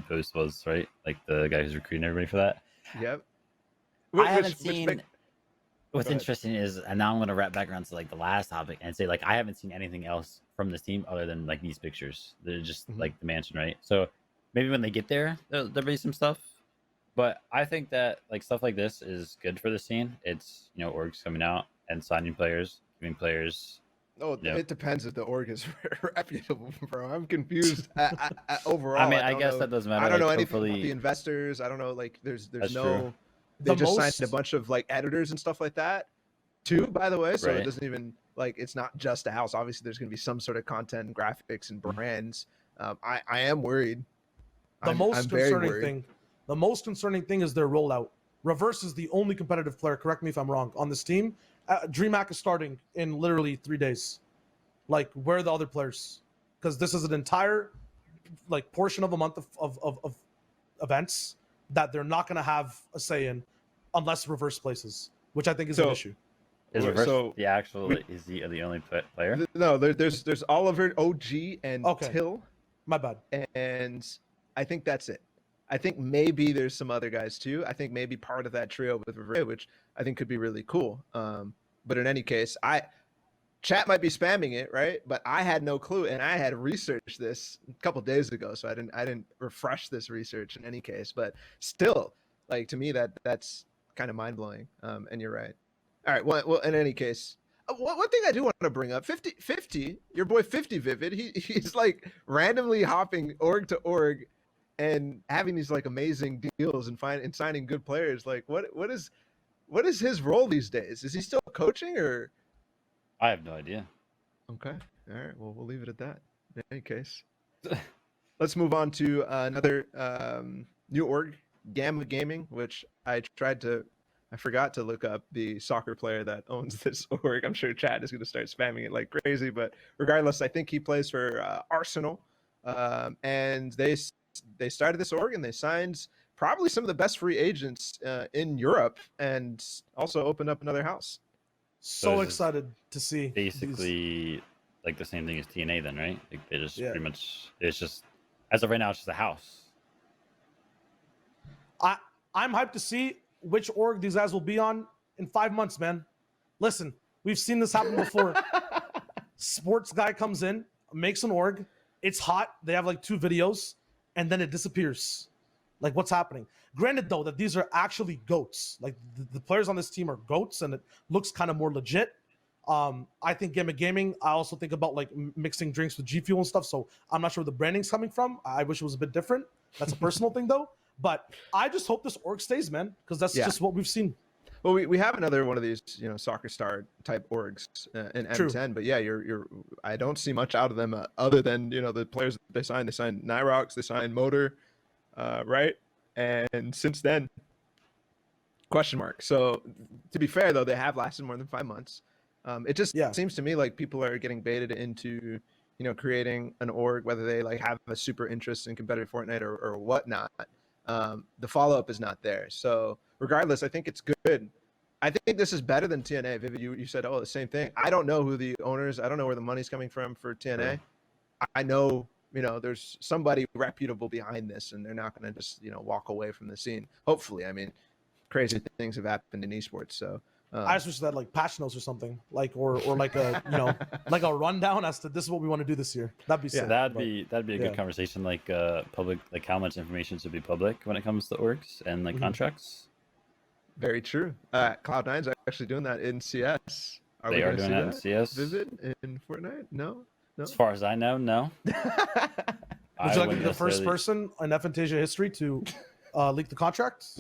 post was right, like the guy who's recruiting everybody for that. Yep. I haven't seen. What's interesting is, and now I'm going to wrap back around to like the last topic and say like I haven't seen anything else from this team other than like these pictures. They're just like the mansion, right? So maybe when they get there, there'll be some stuff. But I think that like stuff like this is good for the scene. It's orgs coming out and signing players, giving players. Oh, it depends if the org is reputable, bro. I'm confused overall. I mean, I guess that doesn't matter. I don't know anything about the investors. I don't know. Like, there's no. True. They just signed a bunch of like editors and stuff like that, too. By the way, so it doesn't even like it's not just a house. Obviously, there's going to be some sort of content, and graphics, and brands. I am worried. The most concerning thing is their rollout. Reverse is the only competitive player, correct me if I'm wrong, on this team. Dreamhack is starting in literally 3 days. Like, where are the other players? Because this is an entire like portion of a month of events that they're not going to have a say in unless Reverse places, which I think is an issue. Is Reverse is he the only player? No, there's Oliver, OG, and Till. My bad. And I think that's it. I think maybe there's some other guys too. I think maybe part of that trio with Reverse, which I think could be really cool. But in any case, chat might be spamming it, right? But I had no clue, and I had researched this a couple days ago, so I didn't refresh this research in any case. But still, like, to me, that's kind of mind blowing. And you're right. All right. Well, in any case, One thing I do want to bring up, 50, your boy 50 Vivid, he's like randomly hopping org to org and having these like amazing deals and signing good players. Like what is his role these days? Is he still coaching or? I have no idea. Okay, all right. Well, we'll leave it at that. In any case, let's move on to another new org, Gamma Gaming, which I forgot to look up the soccer player that owns this org. I'm sure Chad is going to start spamming it like crazy, but regardless, I think he plays for Arsenal, and they started this org and they signed probably some of the best free agents in Europe, and also opened up another house. So it's excited to see. Basically, like the same thing as TNA, then, right? Like they just Yeah. pretty much. It's just as of right now, it's just a house. I'm hyped to see which org these guys will be on in 5 months, man. Listen, we've seen this happen before. Sports guy comes in, makes an org, it's hot, they have like 2 videos, and then it disappears. Like, what's happening? Granted, though, that these are actually goats. Like, the players on this team are goats, and it looks kind of more legit. I think Gaming, I also think about like mixing drinks with G Fuel and stuff, so I'm not sure where the branding's coming from. I wish it was a bit different. That's a personal thing, though. But I just hope this org stays, man, because that's just what we've seen. Well, we have another one of these, soccer star type orgs in True. M10, but yeah, I don't see much out of them other than the players that they signed. They signed Nyrox, they signed Motor, right? And since then, question mark. So to be fair though, they have lasted more than 5 months. It just seems to me like people are getting baited into creating an org, whether they like have a super interest in competitive Fortnite or whatnot. The follow-up is not there. So regardless, I think it's good. I think this is better than TNA. Vivid, you said, the same thing. I don't know who the owners, I don't know where the money's coming from for TNA. I know, there's somebody reputable behind this, and they're not going to just, walk away from the scene. Hopefully. I mean, crazy things have happened in esports. So I just wish that like patch notes or something, like or like a like a rundown as to this is what we want to do this year. That'd be sick. That'd be a good conversation. Like public, like how much information should be public when it comes to orgs and like contracts. Very true. Cloud9's actually doing that in CS. They are doing that in CS. Vivid in Fortnite? No. As far as I know, no. Would you like to be the first person in FNTASia history to leak the contract?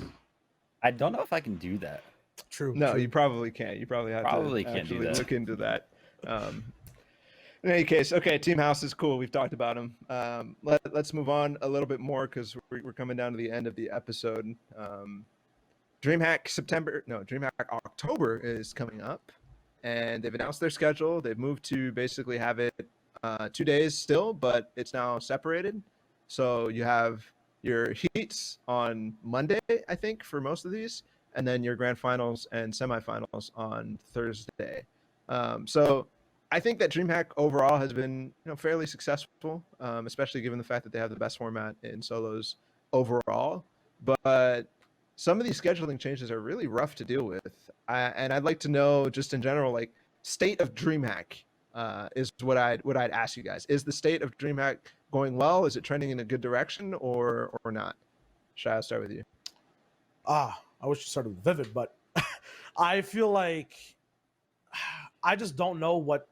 I don't know if I can do that. True. No, true. You probably can't. You probably have to can't do that. Look into that. In any case, okay, Team House is cool. We've talked about them. Let's move on a little bit more because we're coming down to the end of the episode. DreamHack October is coming up, and they've announced their schedule. They've moved to basically have it 2 days still, but it's now separated. So you have your heats on Monday, I think, for most of these, and then your grand finals and semifinals on Thursday. So I think that DreamHack overall has been fairly successful, especially given the fact that they have the best format in solos overall. But some of these scheduling changes are really rough to deal with. And I'd like to know, just in general, like State of Dreamhack is what I'd ask you guys. Is the State of Dreamhack going well? Is it trending in a good direction or not? Shall I start with you? I wish you started with Vivid, but I feel like I just don't know what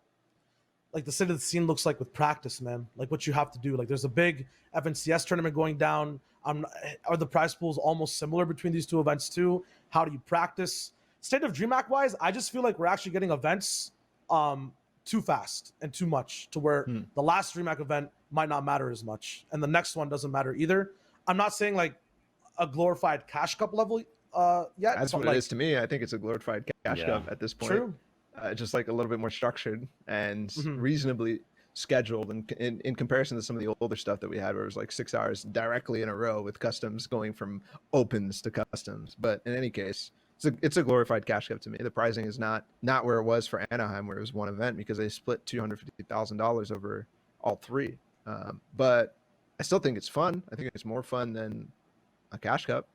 like the state of the scene looks like with practice, man. Like what you have to do. Like there's a big FNCS tournament going down. Are the prize pools almost similar between these two events too? How do you practice? State of DreamHack wise, I just feel like we're actually getting events too fast and too much to where the last DreamHack event might not matter as much, and the next one doesn't matter either. I'm not saying like a glorified cash cup level yet. That's what it is to me. I think it's a glorified cash cup at this point. True. Just like a little bit more structured and reasonably scheduled in comparison to some of the older stuff that we had where it was like 6 hours directly in a row with customs going from opens to customs. But in any case, it's a glorified cash cup to me. The pricing is not where it was for Anaheim, where it was one event, because they split $250,000 over all three. But I still think it's fun. I think it's more fun than a cash cup,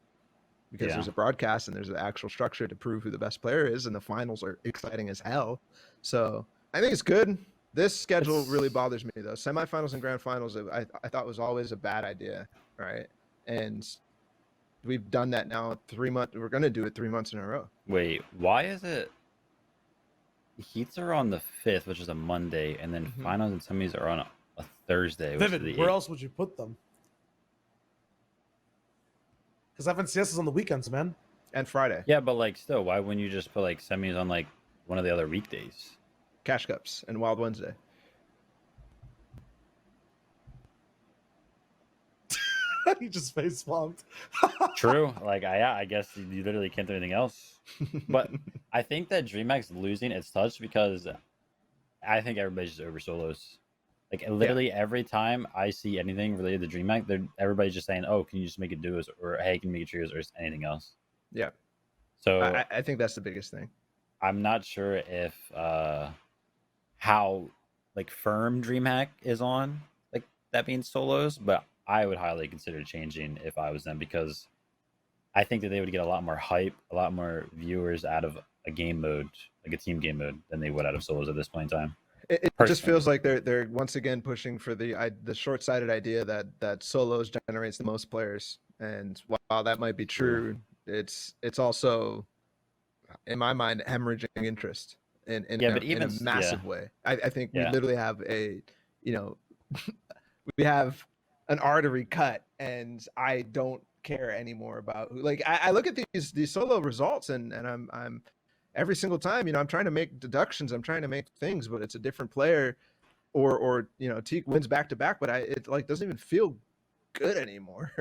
because there's a broadcast and there's an actual structure to prove who the best player is, and the finals are exciting as hell. So I think it's good. This schedule really bothers me though. Semifinals and grand finals, I thought was always a bad idea, right? And we've done that now 3 months. We're going to do it 3 months in a row. Wait, why is it? Heats are on the 5th, which is a Monday, and then Mhm. finals and semis are on a Thursday, which is Vivid, the where 8th. else would you put them? Because FNCS is on the weekends, man. And Friday. Yeah, but like still, why wouldn't you just put like semis on like one of the other weekdays? Cash Cups and Wild Wednesday. He just face palmed. True. Like I guess you literally can't do anything else. But I think that DreamHack's losing its touch because I think everybody's just over solos. Like literally every time I see anything related to DreamHack, everybody's just saying, "Oh, can you just make it duos?" or "Hey, can you make it trios?" or just anything else. Yeah. So I think that's the biggest thing. I'm not sure if how like firm DreamHack is on like that being solos, but I would highly consider changing if I was them because I think that they would get a lot more hype, a lot more viewers out of a game mode, like a team game mode, than they would out of solos at this point in time. It just Personally. feels like they're once again pushing for the short-sighted idea that solos generates the most players, and while that might be true, it's also, in my mind, hemorrhaging interest in Yeah, a, but in a even massive way. I think we Yeah. literally have a, you know, we have an artery cut, and I don't care anymore about who. Like I look at these solo results, and I'm every single time, I'm trying to make deductions, I'm trying to make things, but it's a different player, or Teak wins back to back, but it like doesn't even feel good anymore.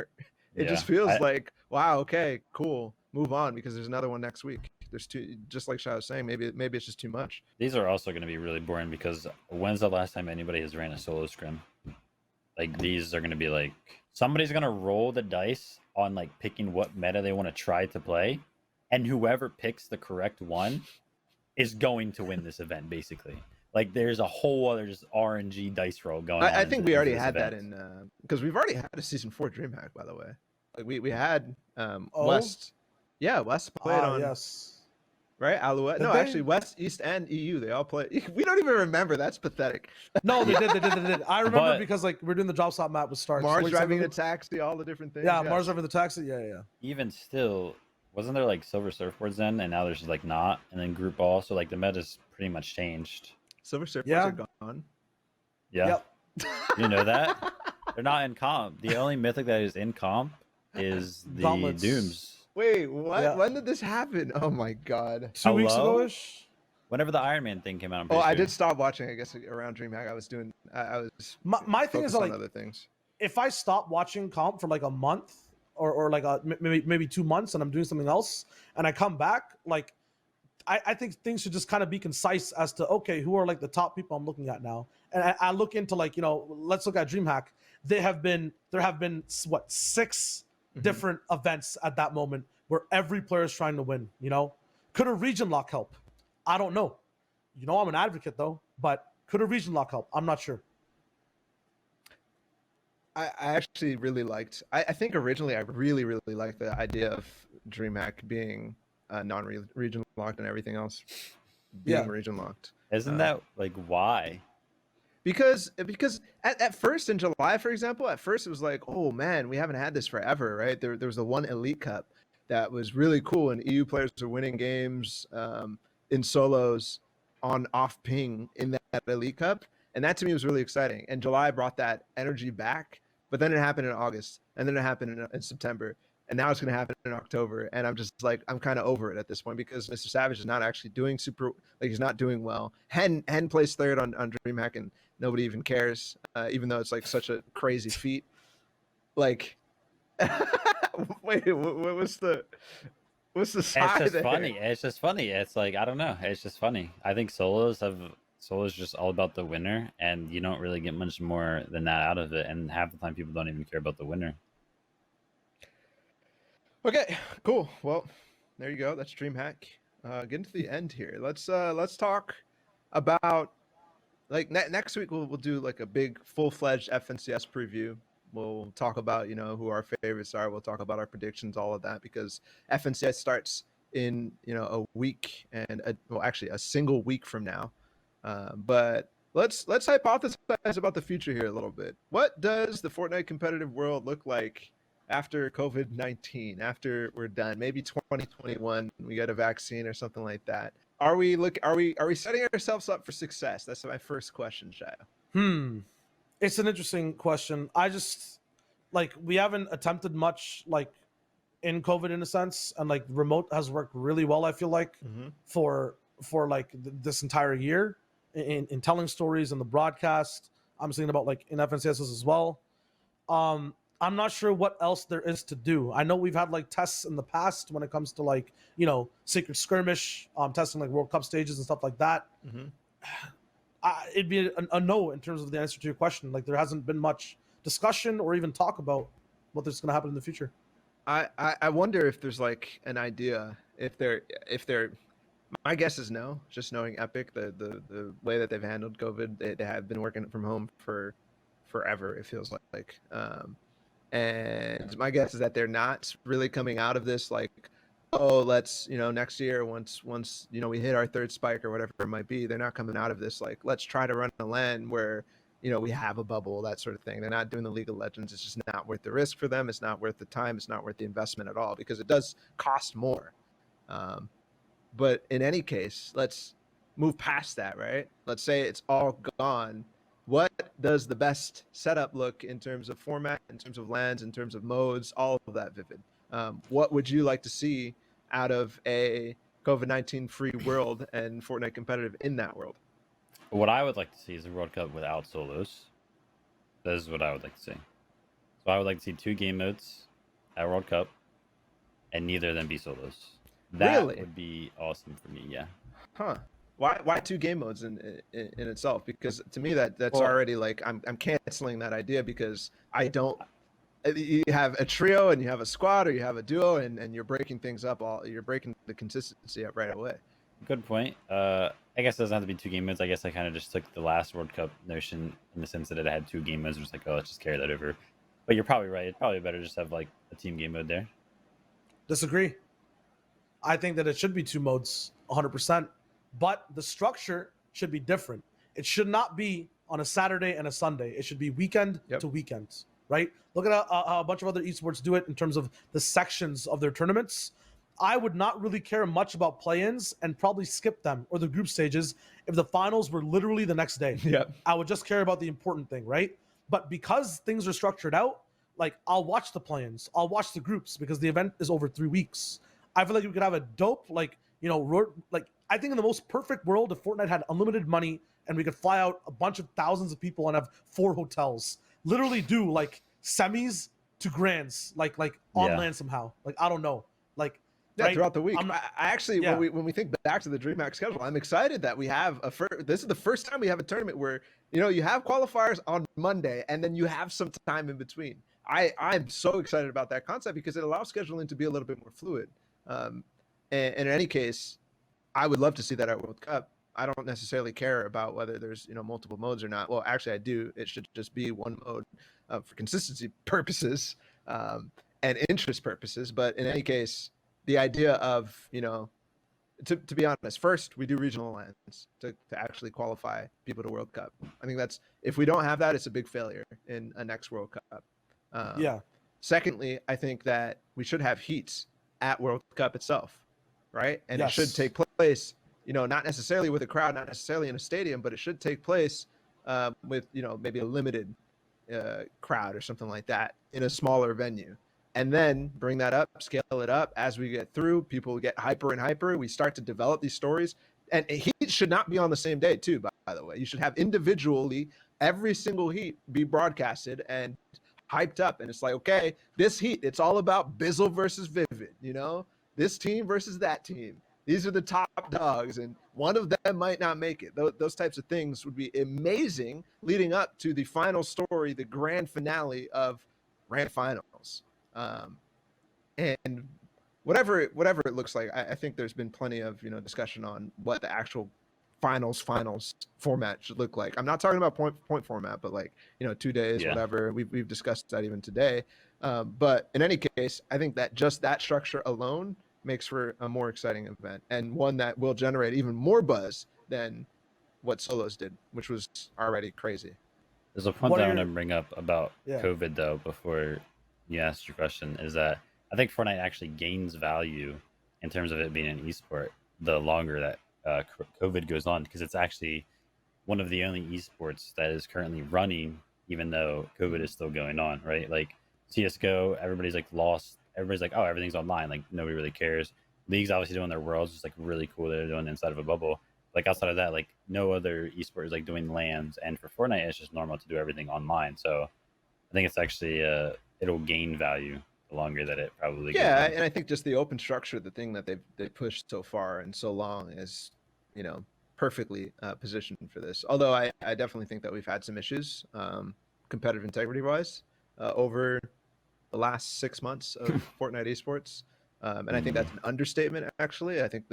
It Yeah. just feels like, wow, okay, cool, move on, because there's another one next week. There's two, just like Shai was saying, maybe it's just too much. These are also going to be really boring because when's the last time anybody has ran a solo scrim? Like these are going to be like somebody's going to roll the dice on like picking what meta they want to try to play, and whoever picks the correct one is going to win this event basically. Like there's a whole other just RNG dice roll going on. I think we already had event. that in because we've already had a season 4 DreamHack, by the way. Like we had Oh? West. Yeah, West played on Yes. right? Alouette. Did No, they? actually West, East, and EU. They all play. We don't even remember. That's pathetic. No, they did. I remember But- because like we're doing the drop stop map with starts. Mars Wait, driving a something- taxi, all the different things. Yeah, yes. Mars driving the taxi. Yeah. Even still, wasn't there like silver surfboards then, and now there's just like not, and then group ball. So like the meta's pretty much changed. Silver Surfers Yeah. are gone. Yeah, Yep. you know that they're not in comp. The only mythic that is in comp is the Gauntlets. Dooms. Wait, what? Yeah. When did this happen? Oh my god. 2 weeks Hello? ago ish. Whenever the Iron Man thing came out, I'm Oh, pretty I sure. did stop watching. I guess around DreamHack, I was doing. I was My thing is focused on like other things. if I stop watching comp for like a month or like maybe 2 months and I'm doing something else and I come back, like I think things should just kind of be concise as to okay, who are like the top people I'm looking at now, and I look into like let's look at DreamHack. There have been what 6 Mhm. different events at that moment where every player is trying to win. Could a region lock help? I don't know. I'm an advocate though, but could a region lock help? I'm not sure. I actually really liked. I think originally I really liked the idea of DreamHack being non-region locked and everything else being Yeah. region locked. Isn't that like why? Because at first in July, for example, at first it was like, oh man, we haven't had this forever, right? There was the one Elite Cup that was really cool, and EU players are winning games in solos on off ping in that Elite Cup, and that to me was really exciting. And July brought that energy back, but then it happened in August, and then it happened in September, and now it's going to happen in October, and I'm just like, I'm kind of over it at this point because Mr. Savage is not actually doing he's not doing well. Hen plays third on DreamHack, and nobody even cares, even though it's like such a crazy feat. Like, wait, what's the side? It's just there? funny. It's just funny. It's like I don't know. It's just funny. I think solos just all about the winner, and you don't really get much more than that out of it. And half the time, people don't even care about the winner. Okay, cool. Well, there you go. That's DreamHack. Getting to the end here. Let's talk about like next week. We'll do like a big full-fledged FNCS preview. We'll talk about who our favorites are. We'll talk about our predictions, all of that, because FNCS starts in a week and actually a single week from now. But let's hypothesize about the future here a little bit. What does the Fortnite competitive world look like after COVID-19, after we're done? Maybe 2021, we get a vaccine or something like that. Are we setting ourselves up for success? That's my first question, Shayo. It's an interesting question. I just like we haven't attempted much like in COVID in a sense, and like remote has worked really well. I feel like for like this entire year in telling stories and the broadcast. I'm thinking about like in FNTASIA as well. I'm not sure what else there is to do. I know we've had like tests in the past when it comes to like, you know, Secret Skirmish, testing like World Cup stages and stuff like that. It'd be a no in terms of the answer to your question. Like there hasn't been much discussion or even talk about what is going to happen in the future. I wonder if there's like an idea if they're my guess is no, just knowing Epic, the way that they've handled COVID, they have been working from home for forever, it feels like. And my guess is that they're not really coming out of this like, oh, let's, you know, next year once you know we hit our third spike or whatever it might be, they're not coming out of this like, let's try to run a LAN where, you know, we have a bubble, that sort of thing. They're not doing the League of Legends. It's just not worth the risk for them. It's not worth the time. It's not worth the investment at all because it does cost more. But in any case, let's move past that, right? Let's say it's all gone. What does the best setup look in terms of format, in terms of lands, in terms of modes, all of that, Vivid? What would you like to see out of a COVID-19 free world and Fortnite competitive in that world? What I would like to see is a World Cup without solos. That is what I would like to see. So I would like to see 2 game modes at World Cup, and neither of them be solos. That Really? would be awesome for me. Yeah. Huh? Why 2 game modes in itself? Because to me that's Well, already like I'm canceling that idea because I don't. You have a trio and you have a squad or you have a duo and you're breaking things up. You're breaking the consistency up right away. Good point. I guess it doesn't have to be 2 game modes. I guess I kind of just took the last World Cup notion in the sense that it had 2 game modes. It was like, oh, let's just carry that over. But you're probably right. It's probably better just have like a team game mode there. Disagree. I think that it should be 2 modes, 100%. But the structure should be different. It should not be on a Saturday and a Sunday. It should be weekend to weekend, right? Look at how a bunch of other esports do it in terms of the sections of their tournaments. I would not really care much about play-ins and probably skip them or the group stages if the finals were literally the next day. I would just care about the important thing, right? But because things are structured out, like I'll watch the play-ins, I'll watch the groups because the event is over 3 weeks. I feel like we could have a dope, like, you know, like I think in the most perfect world, if Fortnite had unlimited money and we could fly out a bunch of thousands of people and have 4 hotels, literally do like semis to grands, like on land somehow. Like I don't know, like right? Throughout the week. I actually, when we think back to the DreamHack schedule, I'm excited that we have this is the first time we have a tournament where, you know, you have qualifiers on Monday and then you have some time in between. I'm so excited about that concept because it allows scheduling to be a little bit more fluid. And in any case, I would love to see that at World Cup. I don't necessarily care about whether there's, you know, multiple modes or not. Well, actually, I do. It should just be one mode for consistency purposes and interest purposes. But in any case, the idea of, you know, to be honest, first we do regional lands to actually qualify people to World Cup. I think that's, if we don't have that, it's a big failure in a next World Cup. Secondly, I think that we should have heats at World Cup itself, right? And it should take place, you know, not necessarily with a crowd, not necessarily in a stadium, but it should take place with, you know, maybe a limited crowd or something like that in a smaller venue. And then bring that up, scale it up as we get through. People get hyper and hyper. We start to develop these stories. And heat should not be on the same day, too, by the way. You should have individually every single heat be broadcasted and hyped up. And it's like, okay, this heat, it's all about Bizzle versus Vivid, you know? This team versus that team. These are the top dogs, and one of them might not make it. Those types of things would be amazing leading up to the final story, the grand finale of Grand Finals. And whatever it looks like, I think there's been plenty of, you know, discussion on what the actual finals format should look like. I'm not talking about point format, but like, you know, 2 days, whatever. We've discussed that even today. But in any case, I think that just that structure alone makes for a more exciting event and one that will generate even more buzz than what solos did, which was already crazy. There's a point that I want to bring up about COVID though, before you asked your question, is that I think Fortnite actually gains value in terms of it being an esport the longer that COVID goes on, because it's actually one of the only esports that is currently running, even though COVID is still going on, right? Like CS:GO, everybody's like lost. Everybody's like, oh, everything's online. Like nobody really cares. League's obviously doing their worlds, just like really cool. They're doing inside of a bubble. Like outside of that, like no other esport is like doing LANs. And for Fortnite, it's just normal to do everything online. So I think it's actually it'll gain value the longer that it probably goes Yeah, on. and I think just the open structure, the thing that they pushed so far and so long, is, you know, perfectly positioned for this. Although I definitely think that we've had some issues, competitive integrity wise, over the last 6 months of Fortnite esports, and I think that's an understatement. Actually, I think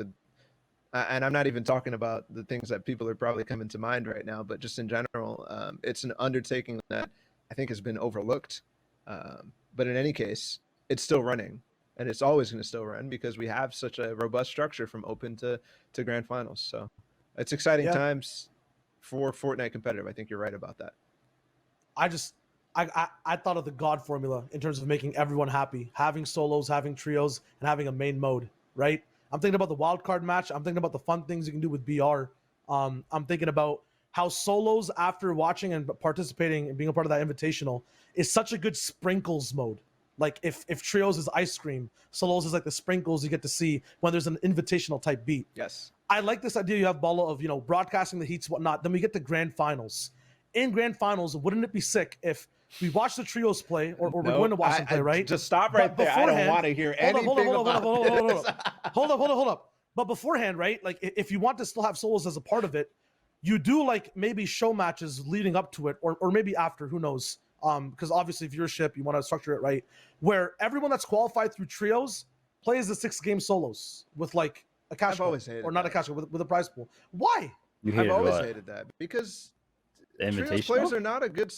and I'm not even talking about the things that people are probably coming to mind right now, but just in general, it's an undertaking that I think has been overlooked. But in any case, it's still running, and it's always going to still run because we have such a robust structure from open to grand finals. So it's exciting times for Fortnite competitive. I think you're right about that. I thought of the God formula in terms of making everyone happy, having solos, having trios, and having a main mode, right? I'm thinking about the wildcard match. I'm thinking about the fun things you can do with BR. I'm thinking about how solos, after watching and participating and being a part of that invitational, is such a good sprinkles mode. Like if trios is ice cream, solos is like the sprinkles you get to see when there's an invitational type beat. Yes. I like this idea you have, Ballatw, of, you know, broadcasting the heats, whatnot. Then we get the grand finals. In grand finals, wouldn't it be sick if we watch the trios play, or we're going to watch them play, right? Just stop right there. I don't want to hear anything about this. Hold up. But beforehand, right? Like if you want to still have solos as a part of it, you do like maybe show matches leading up to it, or maybe after, who knows? Because obviously viewership, you want to structure it right, where everyone that's qualified through trios plays the 6-game solos with like a cash pool, or not a cash pool, with a prize pool. Why? I've always hated that because trios players are not good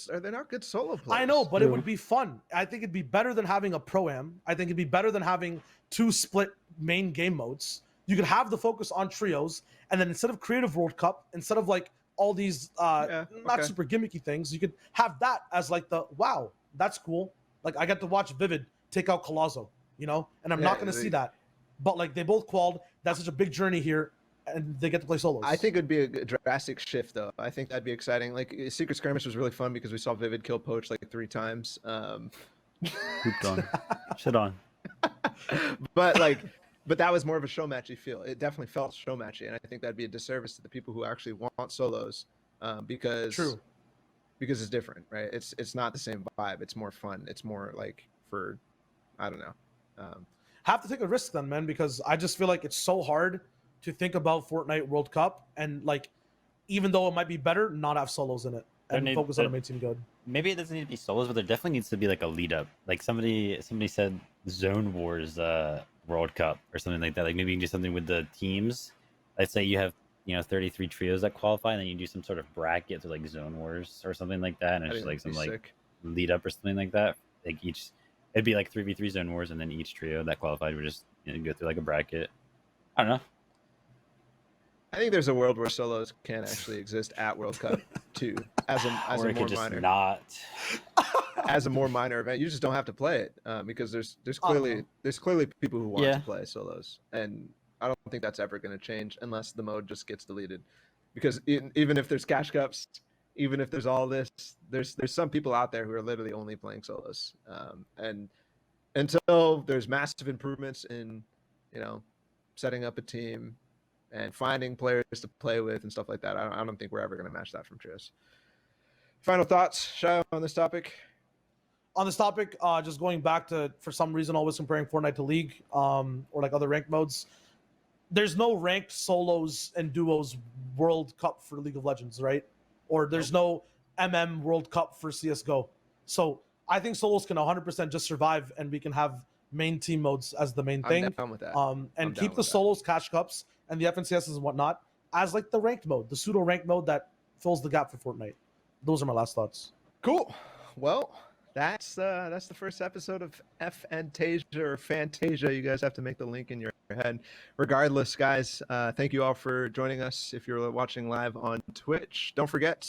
solo players. I know, but it would be fun. I think it'd be better than having a pro-am. I think it'd be better than having 2 split main game modes. You could have the focus on trios, and then instead of Creative World Cup, instead of like all these not super gimmicky things, you could have that as like the, wow, that's cool. Like I got to watch Vivid take out Collazo, you know, and I'm not going to see that. But like they both qualled. That's such a big journey here, and they get to play solos. I think it'd be a drastic shift, though. I think that'd be exciting. Like Secret Skirmish was really fun because we saw Vivid kill Poach like 3 times. Pooped on. Shit on. But that was more of a show matchy feel. It definitely felt show matchy, and I think that'd be a disservice to the people who actually want solos, because it's different, right? It's not the same vibe. It's more fun. It's more like for, I don't know. Have to take a risk then, man, because I just feel like it's so hard to think about Fortnite World Cup and like, even though it might be better, not have solos in it and focus on a main team good. Maybe it doesn't need to be solos, but there definitely needs to be like a lead up. Like somebody said Zone Wars World Cup or something like that. Like maybe you can do something with the teams. Let's say you have 33 trios that qualify, and then you do some sort of bracket to like Zone Wars or something like that, and it's just like some like lead up or something like that. Like it'd be like 3v3 Zone Wars, and then each trio that qualified would just go through like a bracket. I don't know. I think there's a world where solos can actually exist at World Cup too, as a more minor, as a more minor event. You just don't have to play it because there's clearly people who want to play solos, and I don't think that's ever going to change unless the mode just gets deleted. Because even if there's cash cups, even if there's all this, there's some people out there who are literally only playing solos, and until there's massive improvements in setting up a team and finding players to play with and stuff like that, I don't think we're ever going to match that from trios. Final thoughts, Shai, on this topic? On this topic, just going back to, for some reason, always comparing Fortnite to League or like other ranked modes. There's no ranked solos and duos World Cup for League of Legends, right? Or there's no World Cup for CSGO. So I think solos can 100% just survive, and we can have main team modes as the main thing. I'm down with that. And keep the solos, cash cups, and the FNTASIas and whatnot as like the ranked mode, the pseudo ranked mode that fills the gap for Fortnite. Those are my last thoughts. Cool. Well, that's the first episode of FNTASIA or Fantasia. You guys have to make the link in your head. Regardless, guys, thank you all for joining us. If you're watching live on Twitch, don't forget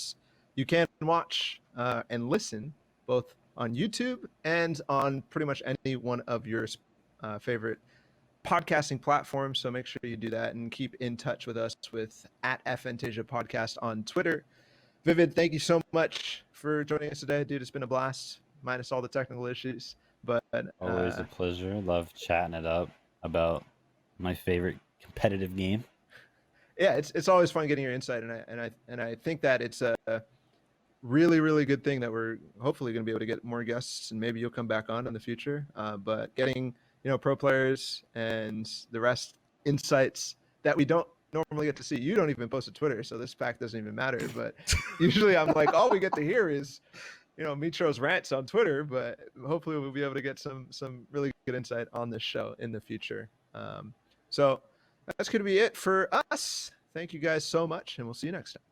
you can watch and listen both on YouTube and on pretty much any one of your favorite podcasting platforms. So make sure you do that and keep in touch with us with at FNTASIA Podcast on Twitter. Vivid, thank you so much for joining us today, dude. It's been a blast, minus all the technical issues. But Always a pleasure. Love chatting it up about my favorite competitive game. yeah, it's always fun getting your insight, and I think that it's a really, really good thing that we're hopefully going to be able to get more guests, and maybe you'll come back on in the future. But getting pro players and the rest insights that we don't normally get to see. You don't even post to Twitter, so this fact doesn't even matter. But usually I'm like, all we get to hear is Mitro's rants on Twitter. But hopefully we'll be able to get some really good insight on this show in the future. So that's going to be it for us. Thank you guys so much, and we'll see you next time.